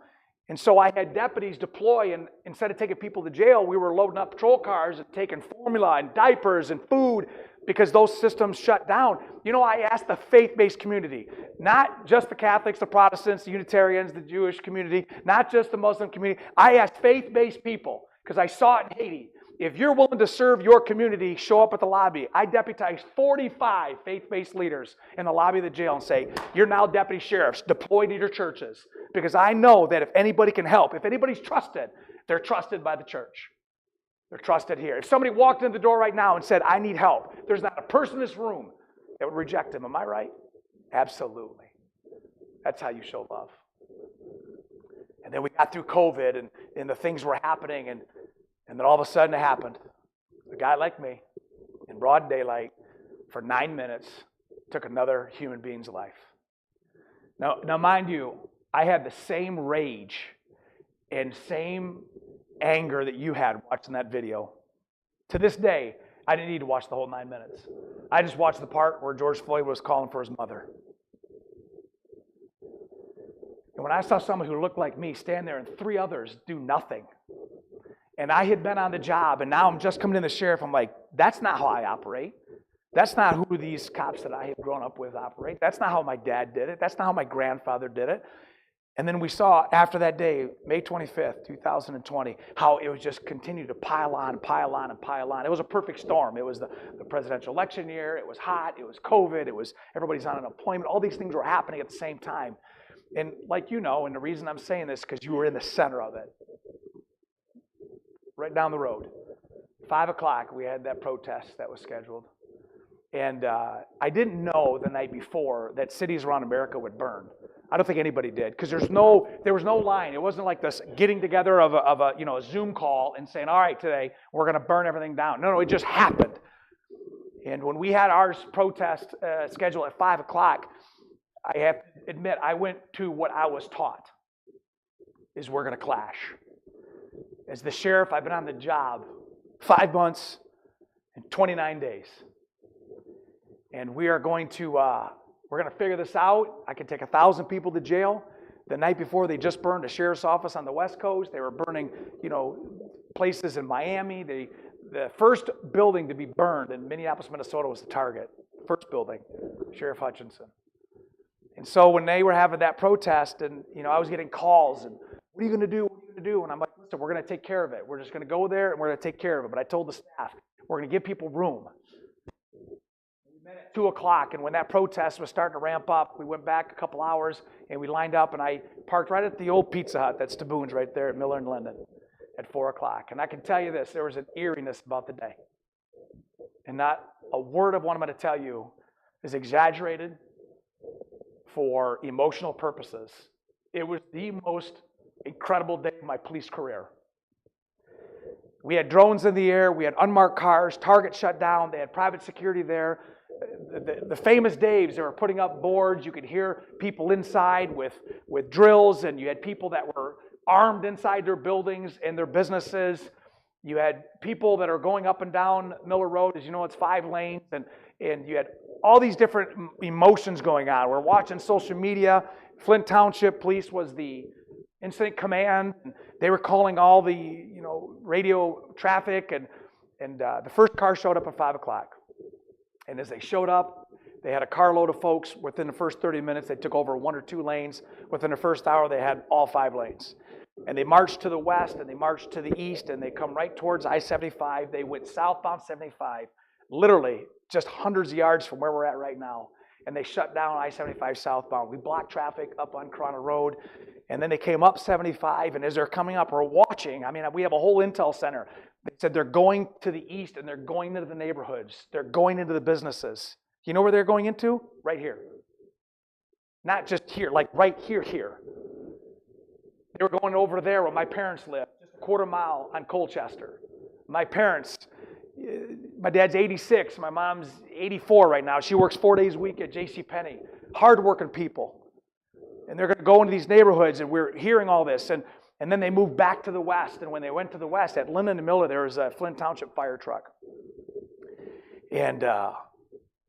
And so I had deputies deploy, and instead of taking people to jail, we were loading up patrol cars and taking formula and diapers and food because those systems shut down. You know, I asked the faith-based community, not just the Catholics, the Protestants, the Unitarians, the Jewish community, not just the Muslim community. I asked faith-based people because I saw it in Haiti. If you're willing to serve your community, show up at the lobby. I deputized 45 faith-based leaders in the lobby of the jail and say, you're now deputy sheriffs, deployed to your churches. Because I know that if anybody can help, if anybody's trusted, they're trusted by the church. They're trusted here. If somebody walked in the door right now and said, I need help, there's not a person in this room that would reject him. Am I right? Absolutely. That's how you show love. And then we got through COVID and the things were happening and then all of a sudden it happened. A guy like me, in broad daylight, for 9 minutes, took another human being's life. Now mind you, I had the same rage and same anger that you had watching that video. To this day, I didn't need to watch the whole 9 minutes. I just watched the part where George Floyd was calling for his mother. And when I saw someone who looked like me stand there and 3 others do nothing, and I had been on the job, and now I'm just coming in the sheriff, I'm like, that's not how I operate. That's not who these cops that I have grown up with operate. That's not how my dad did it. That's not how my grandfather did it. And then we saw after that day, May 25th, 2020, how it was just continued to pile on, pile on, and pile on. It was a perfect storm. It was the presidential election year. It was hot. It was COVID. It was everybody's on unemployment. All these things were happening at the same time. And like you know, and the reason I'm saying this is because you were in the center of it. Right down the road. 5 o'clock, we had that protest that was scheduled. And I didn't know the night before that cities around America would burn. I don't think anybody did, because there was no line. It wasn't like this getting together of a Zoom call and saying, all right, today we're going to burn everything down. No, it just happened. And when we had our protest scheduled at 5 o'clock, I have to admit, I went to what I was taught, is we're going to clash. As the sheriff, I've been on the job 5 months and 29 days. And we are going to, we're going to figure this out. I can take 1,000 people to jail. The night before, they just burned a sheriff's office on the West Coast. They were burning, places in Miami. The first building to be burned in Minneapolis, Minnesota was the Target. First building, Sheriff Hutchinson. And so when they were having that protest, and I was getting calls, and what are you going to do? What are you going to do? And I'm like, listen, we're going to take care of it. We're just going to go there and we're going to take care of it. But I told the staff, we're going to give people room. We met at 2 o'clock, and when that protest was starting to ramp up, we went back a couple hours and we lined up, and I parked right at the old Pizza Hut, that's Taboon's right there at Miller and Linden, at 4 o'clock. And I can tell you this, there was an eeriness about the day. And not a word of what I'm going to tell you is exaggerated for emotional purposes. It was the most incredible day of my police career. We had drones in the air, we had unmarked cars, Target shut down, they had private security there. The famous Daves, they were putting up boards, you could hear people inside with drills, and you had people that were armed inside their buildings and their businesses. You had people that are going up and down Miller Road, as you know, it's 5 lanes, and you had all these different emotions going on. We're watching social media. Flint Township Police was the incident command. They were calling all the radio traffic, and the first car showed up at 5 o'clock. And as they showed up, they had a carload of folks. Within the first 30 minutes, they took over 1 or 2 lanes. Within the first hour, they had all 5 lanes. And they marched to the west, and they marched to the east, and they come right towards I-75. They went southbound 75, literally just hundreds of yards from where we're at right now. And they shut down I-75 southbound. We blocked traffic up on Corona Road. And then they came up 75, and as they're coming up, we're watching. I mean, we have a whole intel center. They said they're going to the east, and they're going into the neighborhoods. They're going into the businesses. You know where they're going into? Right here. Not just here, like right here. They were going over there where my parents lived, just a quarter mile on Colchester. My parents, my dad's 86, my mom's 84 right now. She works 4 days a week at JCPenney. Hardworking people. And they're going to go into these neighborhoods, and we're hearing all this. And then they moved back to the west. And when they went to the west, at Linden and Miller, there was a Flint Township fire truck. And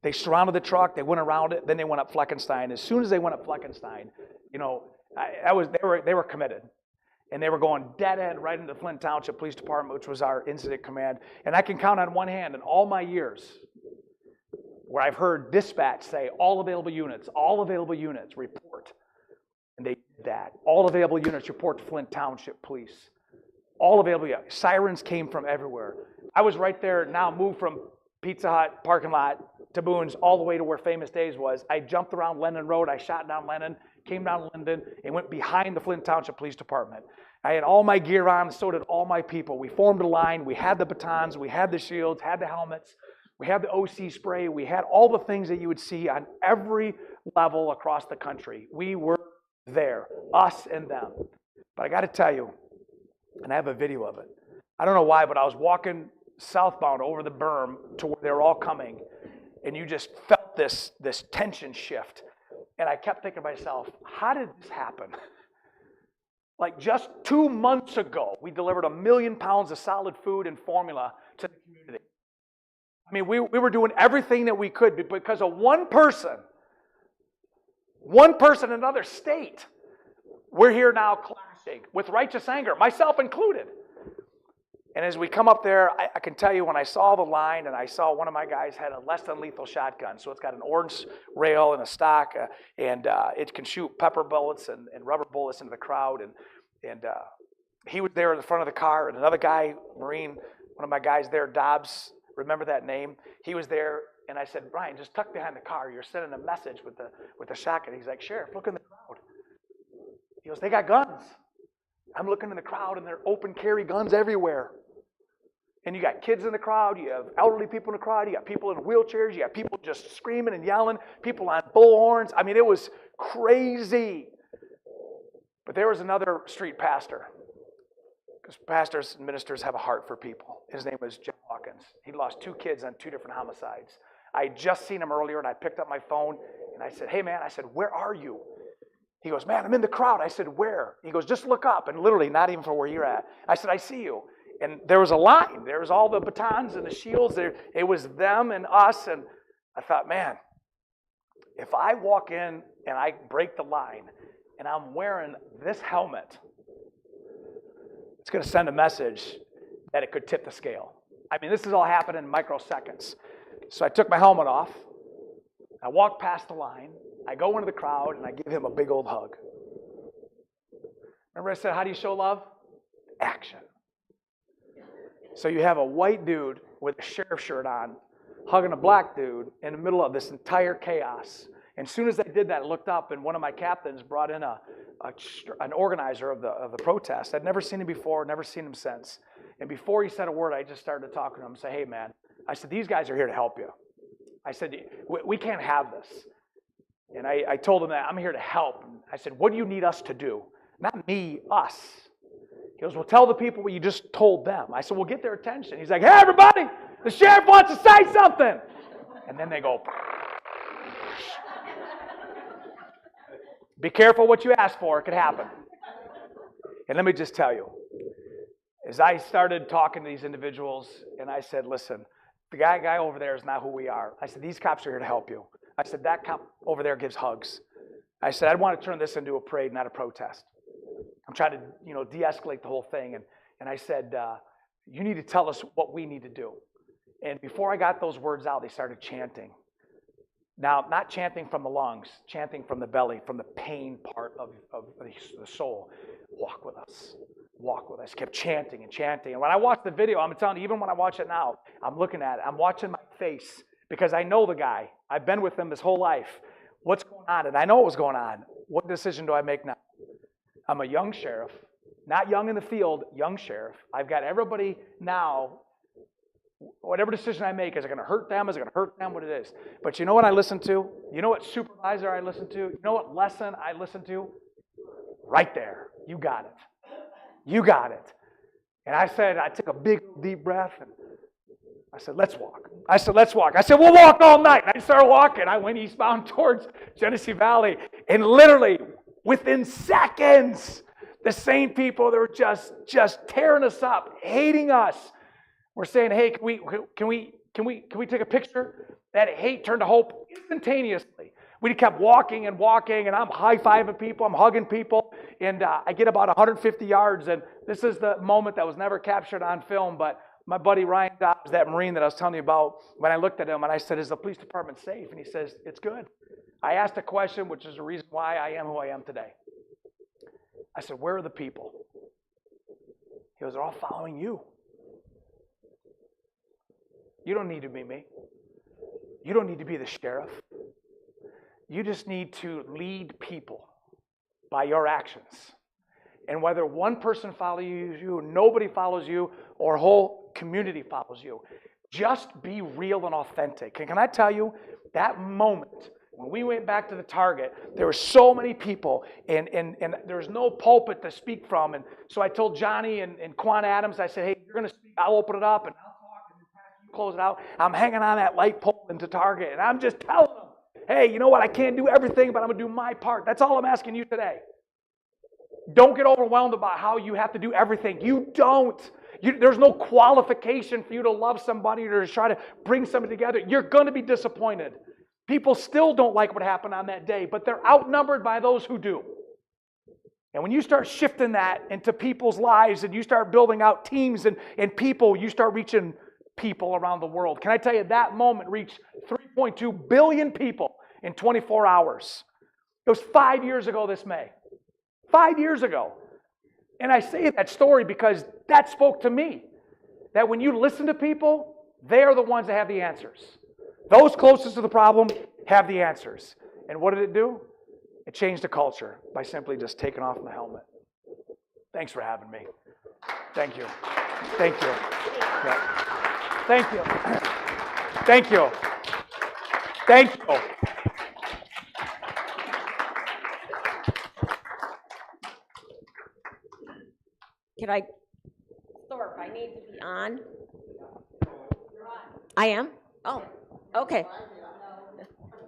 they surrounded the truck. They went around it. Then they went up Fleckenstein. As soon as they went up Fleckenstein, they were committed. And they were going dead end right into the Flint Township Police Department, which was our incident command. And I can count on one hand in all my years where I've heard dispatch say, all available units, report. And they did that. All available units report to Flint Township Police. All available units. Sirens came from everywhere. I was right there now, moved from Pizza Hut parking lot to Boone's all the way to where Famous Days was. I jumped around Lennon Road. I shot down Lennon, came down Linden, and went behind the Flint Township Police Department. I had all my gear on, so did all my people. We formed a line. We had the batons. We had the shields, had the helmets. We had the OC spray. We had all the things that you would see on every level across the country. We were there, us and them. But I got to tell you, and I have a video of it. I don't know why, but I was walking southbound over the berm to where they were all coming, and you just felt this tension shift. And I kept thinking to myself, how did this happen? Like just 2 months ago, we delivered 1 million pounds of solid food and formula to the community. I mean, we were doing everything that we could because of one person in another state. We're here now clashing with righteous anger, myself included. And as we come up there, I can tell you when I saw the line and I saw one of my guys had a less than lethal shotgun. So it's got an orange rail and a stock, and it can shoot pepper bullets and rubber bullets into the crowd. And he was there in the front of the car, and another guy, Marine, one of my guys there, Dobbs, remember that name? He was there, and I said, Brian, just tuck behind the car. You're sending a message with the shotgun. He's like, Sheriff, look in the crowd. He goes, they got guns. I'm looking in the crowd, and they're open carry guns everywhere. And you got kids in the crowd, you have elderly people in the crowd, you got people in wheelchairs, you got people just screaming and yelling, people on bullhorns. I mean, it was crazy. But there was another street pastor, because pastors and ministers have a heart for people. His name was Jim Hawkins. He lost 2 kids on 2 different homicides. I had just seen him earlier, and I picked up my phone, and I said, hey, man, I said, where are you? He goes, man, I'm in the crowd. I said, where? He goes, just look up, and literally not even from where you're at. I said, I see you. And there was a line. There was all the batons and the shields. It was them and us. And I thought, man, if I walk in and I break the line and I'm wearing this helmet, it's going to send a message that it could tip the scale. I mean, this is all happening in microseconds. So I took my helmet off. I walked past the line. I go into the crowd and I give him a big old hug. Remember I said, how do you show love? Action. So you have a white dude with a sheriff shirt on, hugging a black dude in the middle of this entire chaos. And as soon as I did that, I looked up, and one of my captains brought in an organizer of the protest. I'd never seen him before, never seen him since. And before he said a word, I just started talking to him and say, hey, man, I said, these guys are here to help you. I said, we can't have this. And I told him that I'm here to help. I said, what do you need us to do? Not me, us. He goes, well, tell the people what you just told them. I said, well, get their attention. He's like, hey, everybody, the sheriff wants to say something. And then they go, be careful what you ask for. It could happen. And let me just tell you, as I started talking to these individuals, and I said, listen, the guy over there is not who we are. I said, these cops are here to help you. I said, that cop over there gives hugs. I said, I want to turn this into a parade, not a protest. I'm trying to, de-escalate the whole thing. And I said, you need to tell us what we need to do. And before I got those words out, they started chanting. Now, not chanting from the lungs, chanting from the belly, from the pain part of the soul. Walk with us. Walk with us. Kept chanting and chanting. And when I watched the video, I'm telling you, even when I watch it now, I'm looking at it. I'm watching my face because I know the guy. I've been with him his whole life. What's going on? And I know what was going on. What decision do I make now? I'm a young sheriff. Not young in the field, young sheriff. I've got everybody now. Whatever decision I make, is it going to hurt them? Is it going to hurt them? What it is. But you know what I listen to? You know what supervisor I listen to? You know what lesson I listen to? Right there. You got it. You got it. And I took a big, deep breath, and I said, let's walk. I said, let's walk. I said, we'll walk all night. And I started walking. I went eastbound towards Genesee Valley, and literally, within seconds, the same people that were just tearing us up, hating us, were saying, hey, can we take a picture? That hate turned to hope instantaneously. We kept walking, and I'm high-fiving people, I'm hugging people, and I get about 150 yards, and this is the moment that was never captured on film, but my buddy Ryan Dobbs, that Marine that I was telling you about, when I looked at him and I said, is the police department safe? And he says, it's good. I asked a question, which is the reason why I am who I am today. I said, where are the people? He goes, they're all following you. You don't need to be me. You don't need to be the sheriff. You just need to lead people by your actions. And whether one person follows you, nobody follows you, or a whole community follows you, just be real and authentic. And can I tell you, that moment, when we went back to the target, there were so many people, and there was no pulpit to speak from. And so I told Johnny and Quan Adams, I said, hey, you're going to speak, I'll open it up, and I'll talk, and you close it out. I'm hanging on that light pole into target, and I'm just telling them, hey, you know what, I can't do everything, but I'm going to do my part. That's all I'm asking you today. Don't get overwhelmed about how you have to do everything. You don't. There's no qualification for you to love somebody or to try to bring somebody together. You're going to be disappointed. People still don't like what happened on that day, but they're outnumbered by those who do. And when you start shifting that into people's lives and you start building out teams and people, you start reaching people around the world. Can I tell you, that moment reached 3.2 billion people in 24 hours. It was 5 years ago this May. 5 years ago. And I say that story because that spoke to me. That when you listen to people, they are the ones that have the answers. Those closest to the problem have the answers. And what did it do? It changed the culture by simply just taking off my helmet. Thanks for having me. Thank you. Thank you. Yeah. Thank you. Thank you. Thank you. Can I, Thorpe, I need to be on. I am? Oh, okay.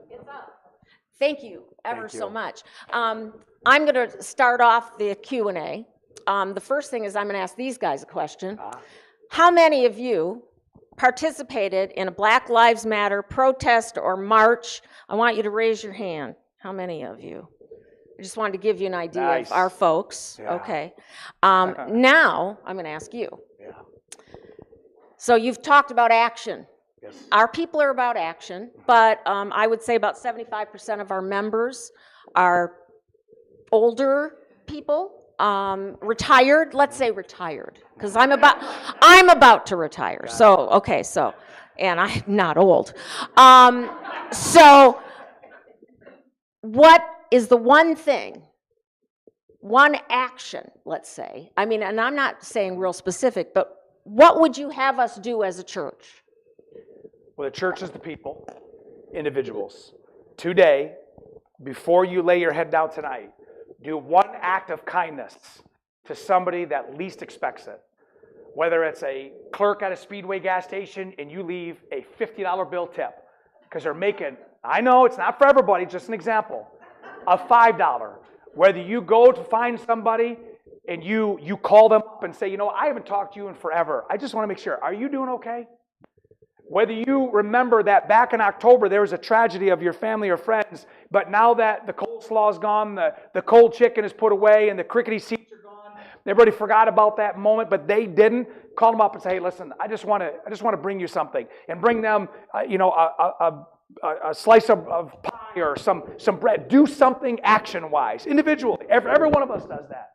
It's up. Thank you ever so much. I'm going to start off the Q&A. The first thing is I'm going to ask these guys a question. How many of you participated in a Black Lives Matter protest or march? I want you to raise your hand. How many of you? I just wanted to give you an idea of our folks. Yeah. Okay. Now, I'm going to ask you. Yeah. So you've talked about action. Yes. Our people are about action, but I would say about 75% of our members are older people, retired. Let's say retired, because I'm about to retire. So okay, and I'm not old. So what is the one thing, one action, let's say, I mean, and I'm not saying real specific, but what would you have us do as a church? Well, the church is the people. individuals, today, before you lay your head down tonight, do one act of kindness to somebody that least expects it. Whether it's a clerk at a Speedway gas station and you leave a $50 bill tip because they're making, I know it's not for everybody, just an example, a $5. Whether you go to find somebody and you call them up and say, you know, I haven't talked to you in forever. I just want to make sure, are you doing okay? Whether you remember that back in October there was a tragedy of your family or friends, but now that the coleslaw is gone, the cold chicken is put away, and the crickety seats are gone, everybody forgot about that moment, but they didn't. Call them up and say, hey, listen, I just want to bring you something, and bring them, a slice of pie or some bread. Do something action-wise, individually. Every one of us does that.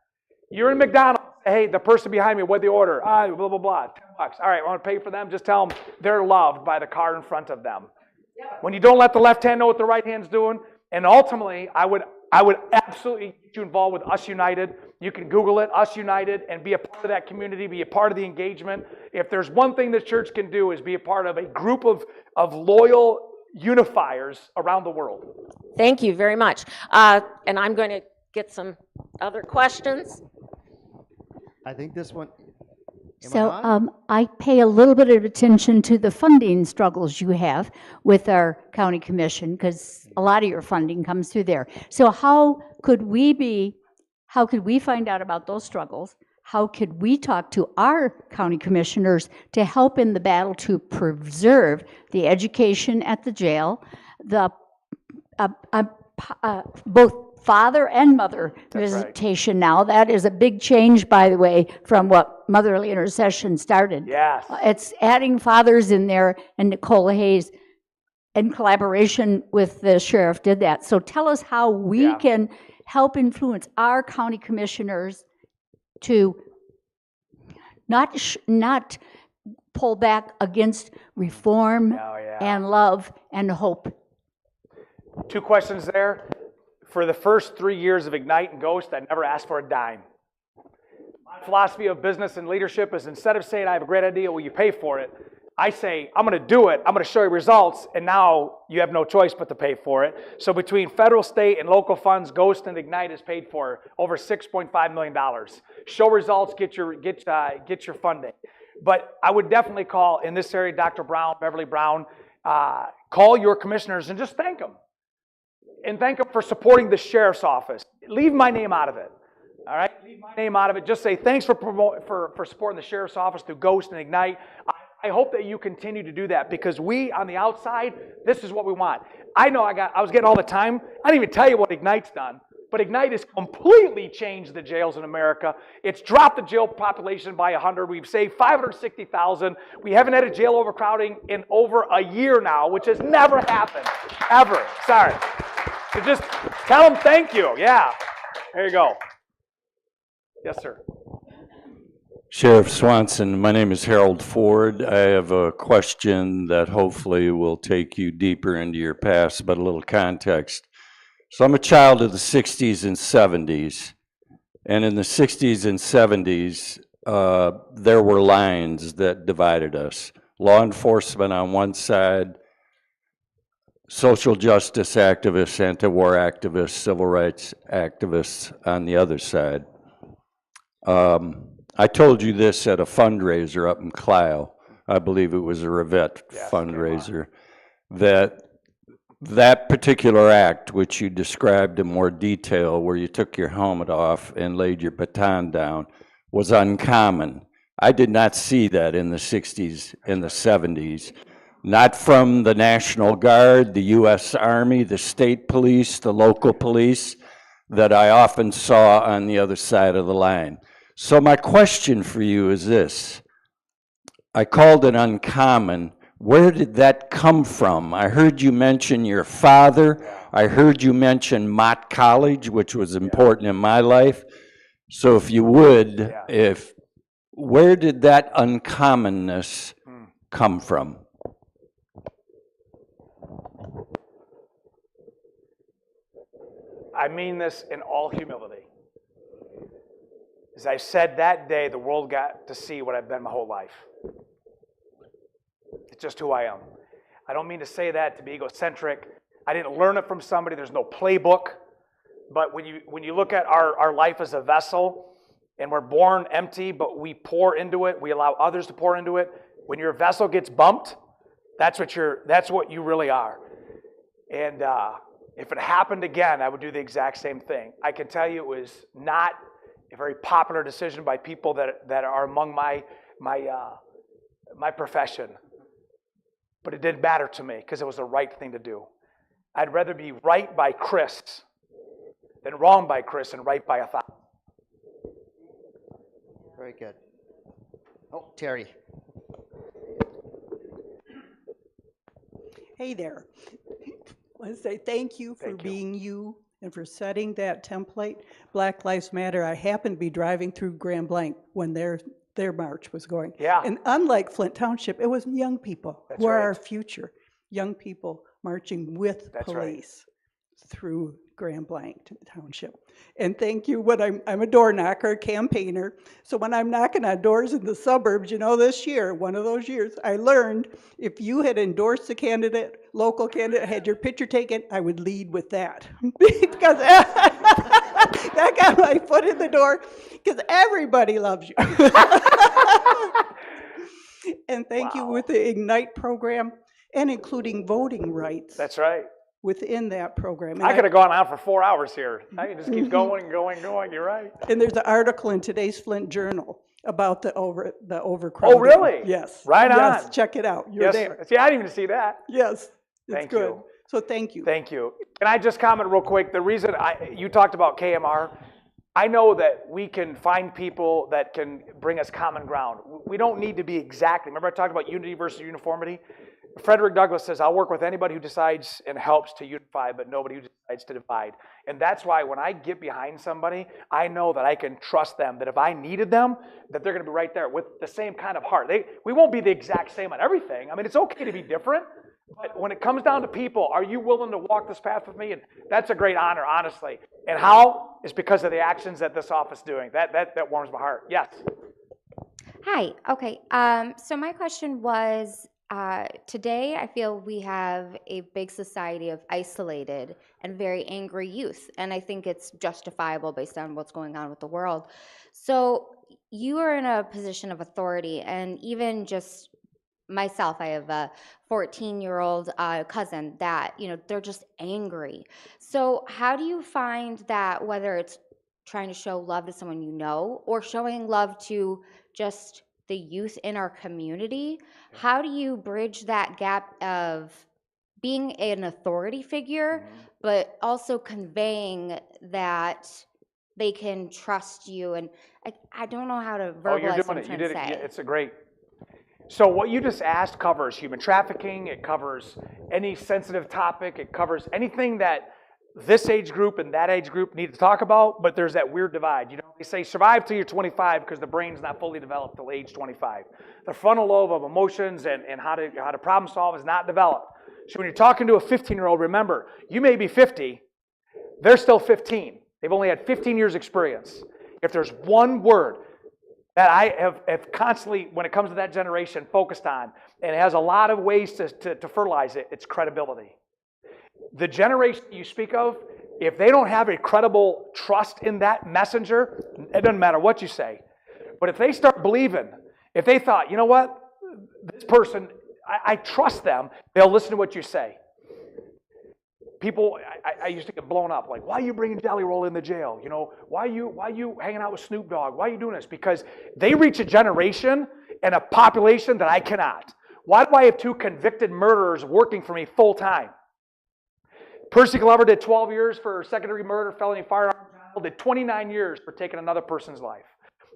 You're in McDonald's. Hey, the person behind me, what'd they order? Blah, blah, blah, $10. All right, I want to pay for them. Just tell them they're loved by the car in front of them. When you don't let the left hand know what the right hand's doing, and ultimately, I would absolutely get you involved with Us United. You can Google it, Us United, and be a part of that community, be a part of the engagement. If there's one thing the church can do is be a part of a group of loyal unifiers around the world. Thank you very much. And I'm going to get some other questions. I think this one. I pay a little bit of attention to the funding struggles you have with our county commission, because a lot of your funding comes through there. So how could we find out about those struggles? How could we talk to our county commissioners to help in the battle to preserve the education at the jail, both father and mother visitation now? That is a big change, by the way, from what Motherly Intercession started. Yes. It's adding fathers in there, and Nicole Hayes, in collaboration with the sheriff, did that. So tell us how we can help influence our county commissioners to not pull back against reform and love and hope. 2 questions there. For the first 3 years of Ignite and Ghost, I never asked for a dime. My philosophy of business and leadership is, instead of saying, I have a great idea, will you pay for it? I say, I'm going to do it, I'm going to show you results, and now you have no choice but to pay for it. So between federal, state, and local funds, Ghost and Ignite is paid for over $6.5 million. Show results, get your funding. But I would definitely call, in this area, Dr. Brown, Beverly Brown, call your commissioners and just thank them. And thank them for supporting the sheriff's office. Leave my name out of it. All right? Leave my name out of it. Just say thanks for supporting the sheriff's office through Ghost and Ignite. I hope that you continue to do that, because we on the outside, this is what we want. I know I was getting all the time. I didn't even tell you what Ignite's done. But Ignite has completely changed the jails in America. It's dropped the jail population by 100. We've saved 560,000. We haven't had a jail overcrowding in over a year now, which has never happened, ever. Sorry. So just tell them thank you. Yeah. There you go. Yes, sir. Sheriff Swanson, my name is Harold Ford. I have a question that hopefully will take you deeper into your past, but a little context. So I'm a child of the 60s and 70s, and in the 60s and 70s, there were lines that divided us. Law enforcement on one side, social justice activists, anti-war activists, civil rights activists on the other side. I told you this at a fundraiser up in Clio. I believe it was a Revette fundraiser, that particular act, which you described in more detail, where you took your helmet off and laid your baton down, was uncommon. I did not see that in the 60s and the 70s. Not from the National Guard, the U.S. Army, the state police, the local police, that I often saw on the other side of the line. So my question for you is this. I called it uncommon. Where did that come from? I heard you mention your father. I heard you mention Mott College, which was important in my life. So if you would, where did that uncommonness come from? I mean this in all humility. As I said that day, the world got to see what I've been my whole life. It's just who I am. I don't mean to say that to be egocentric. I didn't learn it from somebody. There's no playbook. But when you look at our life as a vessel, and we're born empty, but we pour into it, we allow others to pour into it. When your vessel gets bumped, that's what you really are. And if it happened again, I would do the exact same thing. I can tell you it was not a very popular decision by people that are among my profession. But it didn't matter to me because it was the right thing to do. I'd rather be right by Chris than wrong by Chris and right by 1,000. Very good. Oh, Terry. Hey there. I want to say thank you for being you and for setting that template. Black Lives Matter. I happened to be driving through Grand Blanc when their march was going. Yeah. And unlike Flint Township, it was young people That's who are right. our future. Young people marching with That's police through Grand Blanc Township. And thank you. When I'm a door knocker, a campaigner. So when I'm knocking on doors in the suburbs, this year, one of those years, I learned if you had endorsed the candidate, local candidate, had your picture taken, I would lead with that. Because that got my foot in the door, because everybody loves you. And thank you with the Ignite program and including voting rights. That's right. Within that program. And I could have gone on for 4 hours here. I can just keep going and going and going. You're right. And there's an article in today's Flint Journal about the overcrowding. Oh, really? Yes. Right Yes, on. check it out. You're Yes. there. See, I didn't even see that. Yes. It's Thank good. you. So thank you. Thank you. Can I just comment real quick? The reason you talked about KMR, I know that we can find people that can bring us common ground. We don't need to be exactly. Remember I talked about unity versus uniformity? Frederick Douglass says, I'll work with anybody who decides and helps to unify, but nobody who decides to divide. And that's why when I get behind somebody, I know that I can trust them, that if I needed them, that they're going to be right there with the same kind of heart. We won't be the exact same on everything. I mean, it's okay to be different, but when it comes down to people, are you willing to walk this path with me? And that's a great honor, honestly. And how? Is because of the actions that this office is doing. That warms my heart. Yes? Hi. Okay. So my question was, today I feel we have a big society of isolated and very angry youth, and I think it's justifiable based on what's going on with the world. So you are in a position of authority, and even just myself, I have a 14-year-old cousin that, they're just angry. So how do you find that, whether it's trying to show love to someone you know or showing love to just the youth in our community, how do you bridge that gap of being an authority figure, but also conveying that they can trust you? And I don't know how to verbalize you're what doing I'm it. trying You to did say. it. It's a great. So what you just asked covers human trafficking. It covers any sensitive topic. It covers anything that this age group and that age group need to talk about, but there's that weird divide. They say survive till you're 25 because the brain's not fully developed till age 25. The frontal lobe of emotions and how to problem solve is not developed. So when you're talking to a 15-year-old, remember, you may be 50, they're still 15. They've only had 15 years experience. If there's one word that I have constantly, when it comes to that generation, focused on, and it has a lot of ways to fertilize it, it's credibility. The generation you speak of, if they don't have a credible trust in that messenger, it doesn't matter what you say. But if they start believing, if they thought, you know what, this person, I trust them, they'll listen to what you say. People, I used to get blown up, like, why are you bringing Jelly Roll in the jail? Why are you hanging out with Snoop Dogg? Why are you doing this? Because they reach a generation and a population that I cannot. Why do I have 2 convicted murderers working for me full time? Percy Glover did 12 years for second-degree murder, felony firearm, did 29 years for taking another person's life.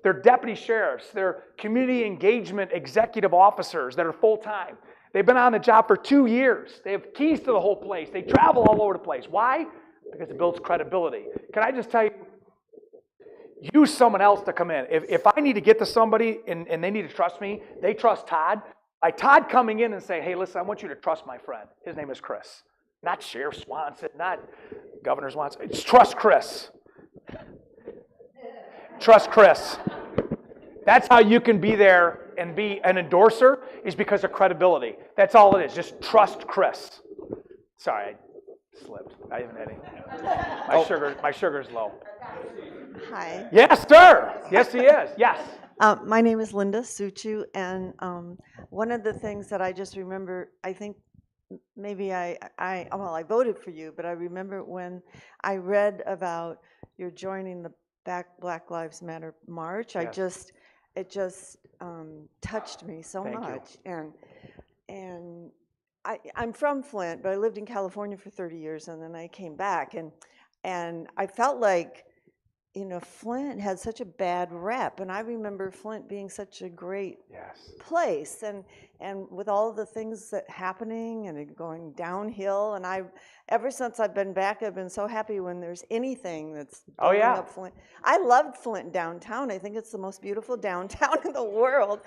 They're deputy sheriffs. They're community engagement executive officers that are full-time. They've been on the job for 2 years. They have keys to the whole place. They travel all over the place. Why? Because it builds credibility. Can I just tell you, use someone else to come in. If I need to get to somebody and they need to trust me, they trust Todd. By Todd coming in and saying, hey, listen, I want you to trust my friend. His name is Chris. Not Sheriff Swanson, not Governor Swanson. It's trust Chris. Trust Chris. That's how you can be there and be an endorser. is because of credibility. That's all it is. Just trust Chris. Sorry, I slipped. I haven't had any. My sugar's low. Hi. Yes, sir. Yes, he is. Yes. My name is Linda Suchu, and one of the things that I just remember, I think maybe I voted for you, but I remember when I read about your joining the Black Lives Matter march. Yes. It just touched me so Thank you. much, and I'm from Flint, but I lived in California for 30 years, and then I came back, and I felt like, Flint had such a bad rep, and I remember Flint being such a great place, and with all the things that happening and it going downhill, and ever since I've been back, I've been so happy when there's anything that's building up Flint. I loved Flint downtown. I think it's the most beautiful downtown in the world.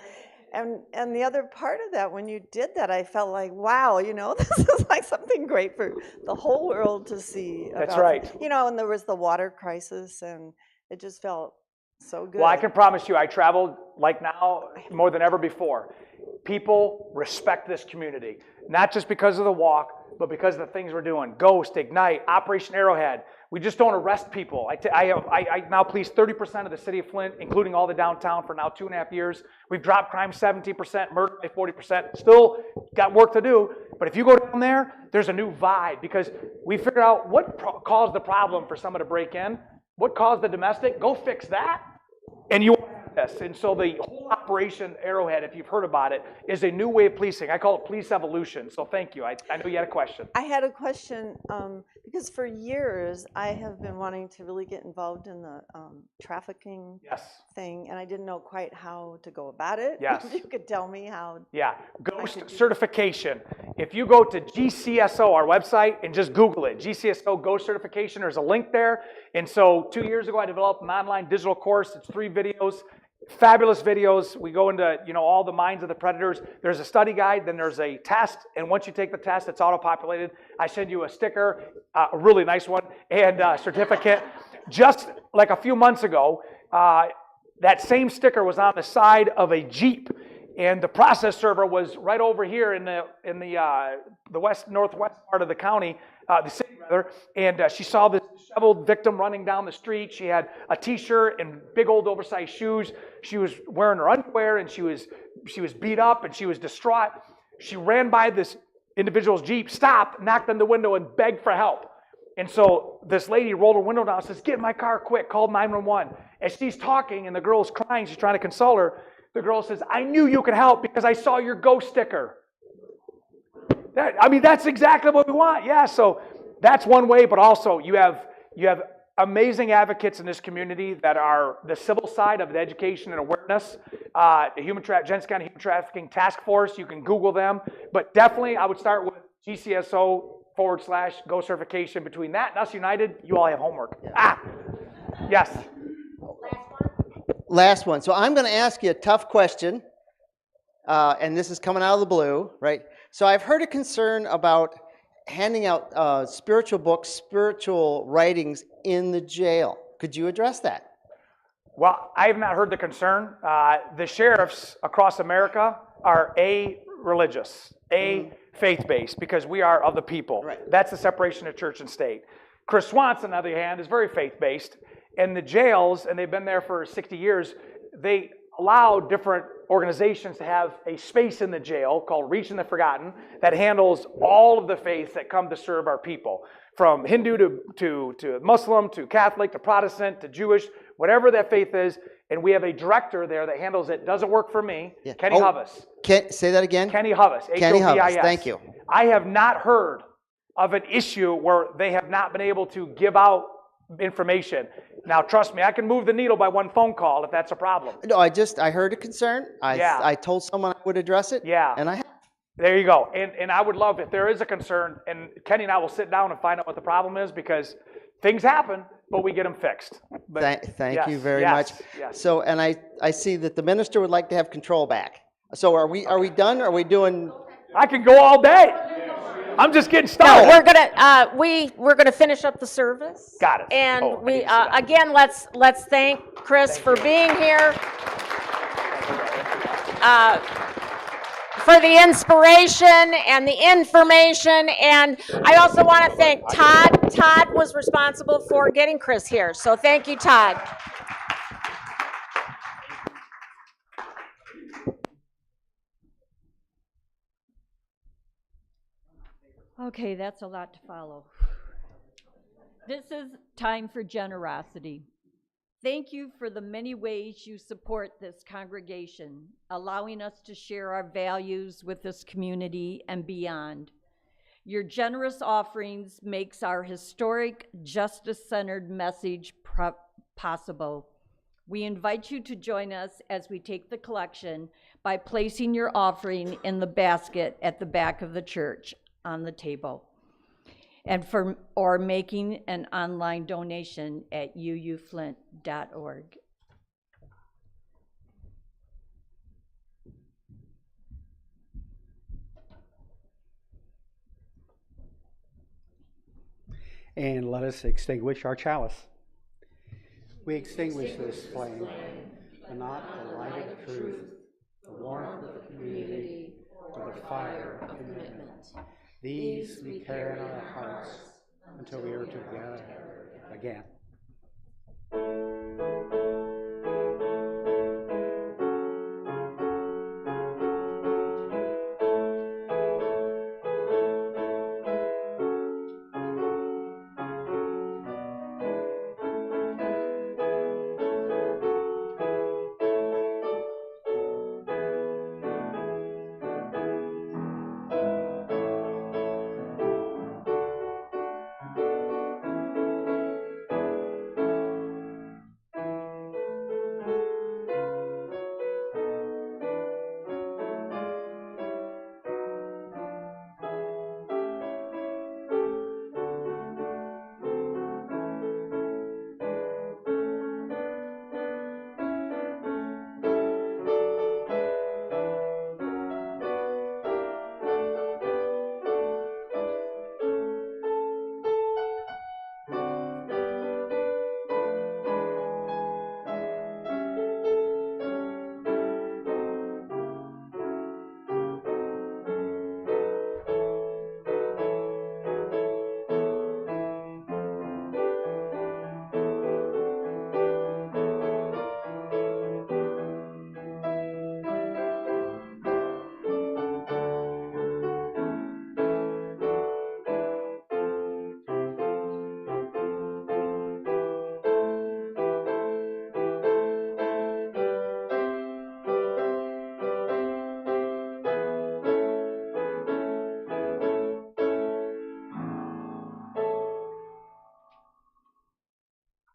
And the other part of that, when you did that, I felt like, wow, this is like something great for the whole world to see. That's right. And there was the water crisis, and it just felt so good. Well, I can promise you, I traveled like now more than ever before. People respect this community, not just because of the walk, but because of the things we're doing. Ghost, Ignite, Operation Arrowhead. We just don't arrest people. I now police 30% of the city of Flint, including all the downtown, for now 2.5 years. We've dropped crime 17%, murder by 40%. Still got work to do. But if you go down there, there's a new vibe, because we figured out what caused the problem for someone to break in, what caused the domestic. Go fix that, and you won't have this. And so the whole Operation Arrowhead, if you've heard about it, is a new way of policing. I call it police evolution. So thank you. I know you had a question. I had a question because for years I have been wanting to really get involved in the trafficking thing, and I didn't know quite how to go about it. Yes. If you could tell me how. Yeah, Ghost certification. If you go to GCSO, our website, and just Google it, GCSO Ghost certification, there's a link there. And so 2 years ago, I developed an online digital course. It's 3 videos. Fabulous videos. We go into all the minds of the predators. There's a study guide, then there's a test, and once you take the test, it's auto-populated. I send you a sticker, a really nice one, and a certificate. Just like a few months ago, that same sticker was on the side of a Jeep, and the process server was right over here in the northwest part of the county, the city rather, and she saw this disheveled victim running down the street. She had a t-shirt and big old oversized shoes. She was wearing her underwear, and she was beat up, and she was distraught. She ran by this individual's Jeep, stopped, knocked on the window, and begged for help. And so this lady rolled her window down and says, "Get in my car quick, call 911. As she's talking and the girl's crying, she's trying to console her, the girl says, "I knew you could help because I saw your ghost sticker." That's exactly what we want. Yeah, so that's one way, but also you have amazing advocates in this community that are the civil side of the education and awareness. The Jensen County Human Trafficking Task Force, you can Google them. But definitely I would start with GCSO/Go certification. Between that and Us United, you all have homework. Yes. Last one. So I'm going to ask you a tough question, and this is coming out of the blue, right? So I've heard a concern about handing out spiritual books, spiritual writings in the jail. Could you address that? Well, I have not heard the concern. The sheriffs across America are religious, faith-based, because we are of the people. Right. That's the separation of church and state. Chris Swanson, on the other hand, is very faith-based. And the jails, and they've been there for 60 years, they allow different organizations to have a space in the jail called Reaching the Forgotten that handles all of the faiths that come to serve our people, from Hindu to Muslim to Catholic to Protestant to Jewish, whatever that faith is. And we have a director there that handles it. Doesn't work for me. Yeah. Kenny Hovis. Say that again? Kenny Hovis. Kenny Hovis. Hovis. Thank you. I have not heard of an issue where they have not been able to give out information. Now, trust me, I can move the needle by one phone call if that's a problem. No, I heard a concern. I told someone I would address it. Yeah. And I have. There you go. And I would love, if there is a concern, and Kenny and I will sit down and find out what the problem is, because things happen, but we get them fixed. But thank you very much. Yes. So, and I see that the minister would like to have control back. So are we done? Are we doing? I can go all day. I'm just getting started. No, we're gonna finish up the service. Got it. And again, let's thank Chris for being here. for the inspiration and the information. And I also want to thank Todd. Todd was responsible for getting Chris here. So thank you, Todd. Okay, that's a lot to follow. This is time for generosity. Thank you for the many ways you support this congregation, allowing us to share our values with this community and beyond. Your generous offerings makes our historic, justice-centered message possible. We invite you to join us as we take the collection by placing your offering in the basket at the back of the church on the table, or making an online donation at uuflint.org. And let us extinguish our chalice. We extinguish this flame, but not the light of truth, the warmth of the community, or the fire of commitment. These we carry in our hearts until we are together again.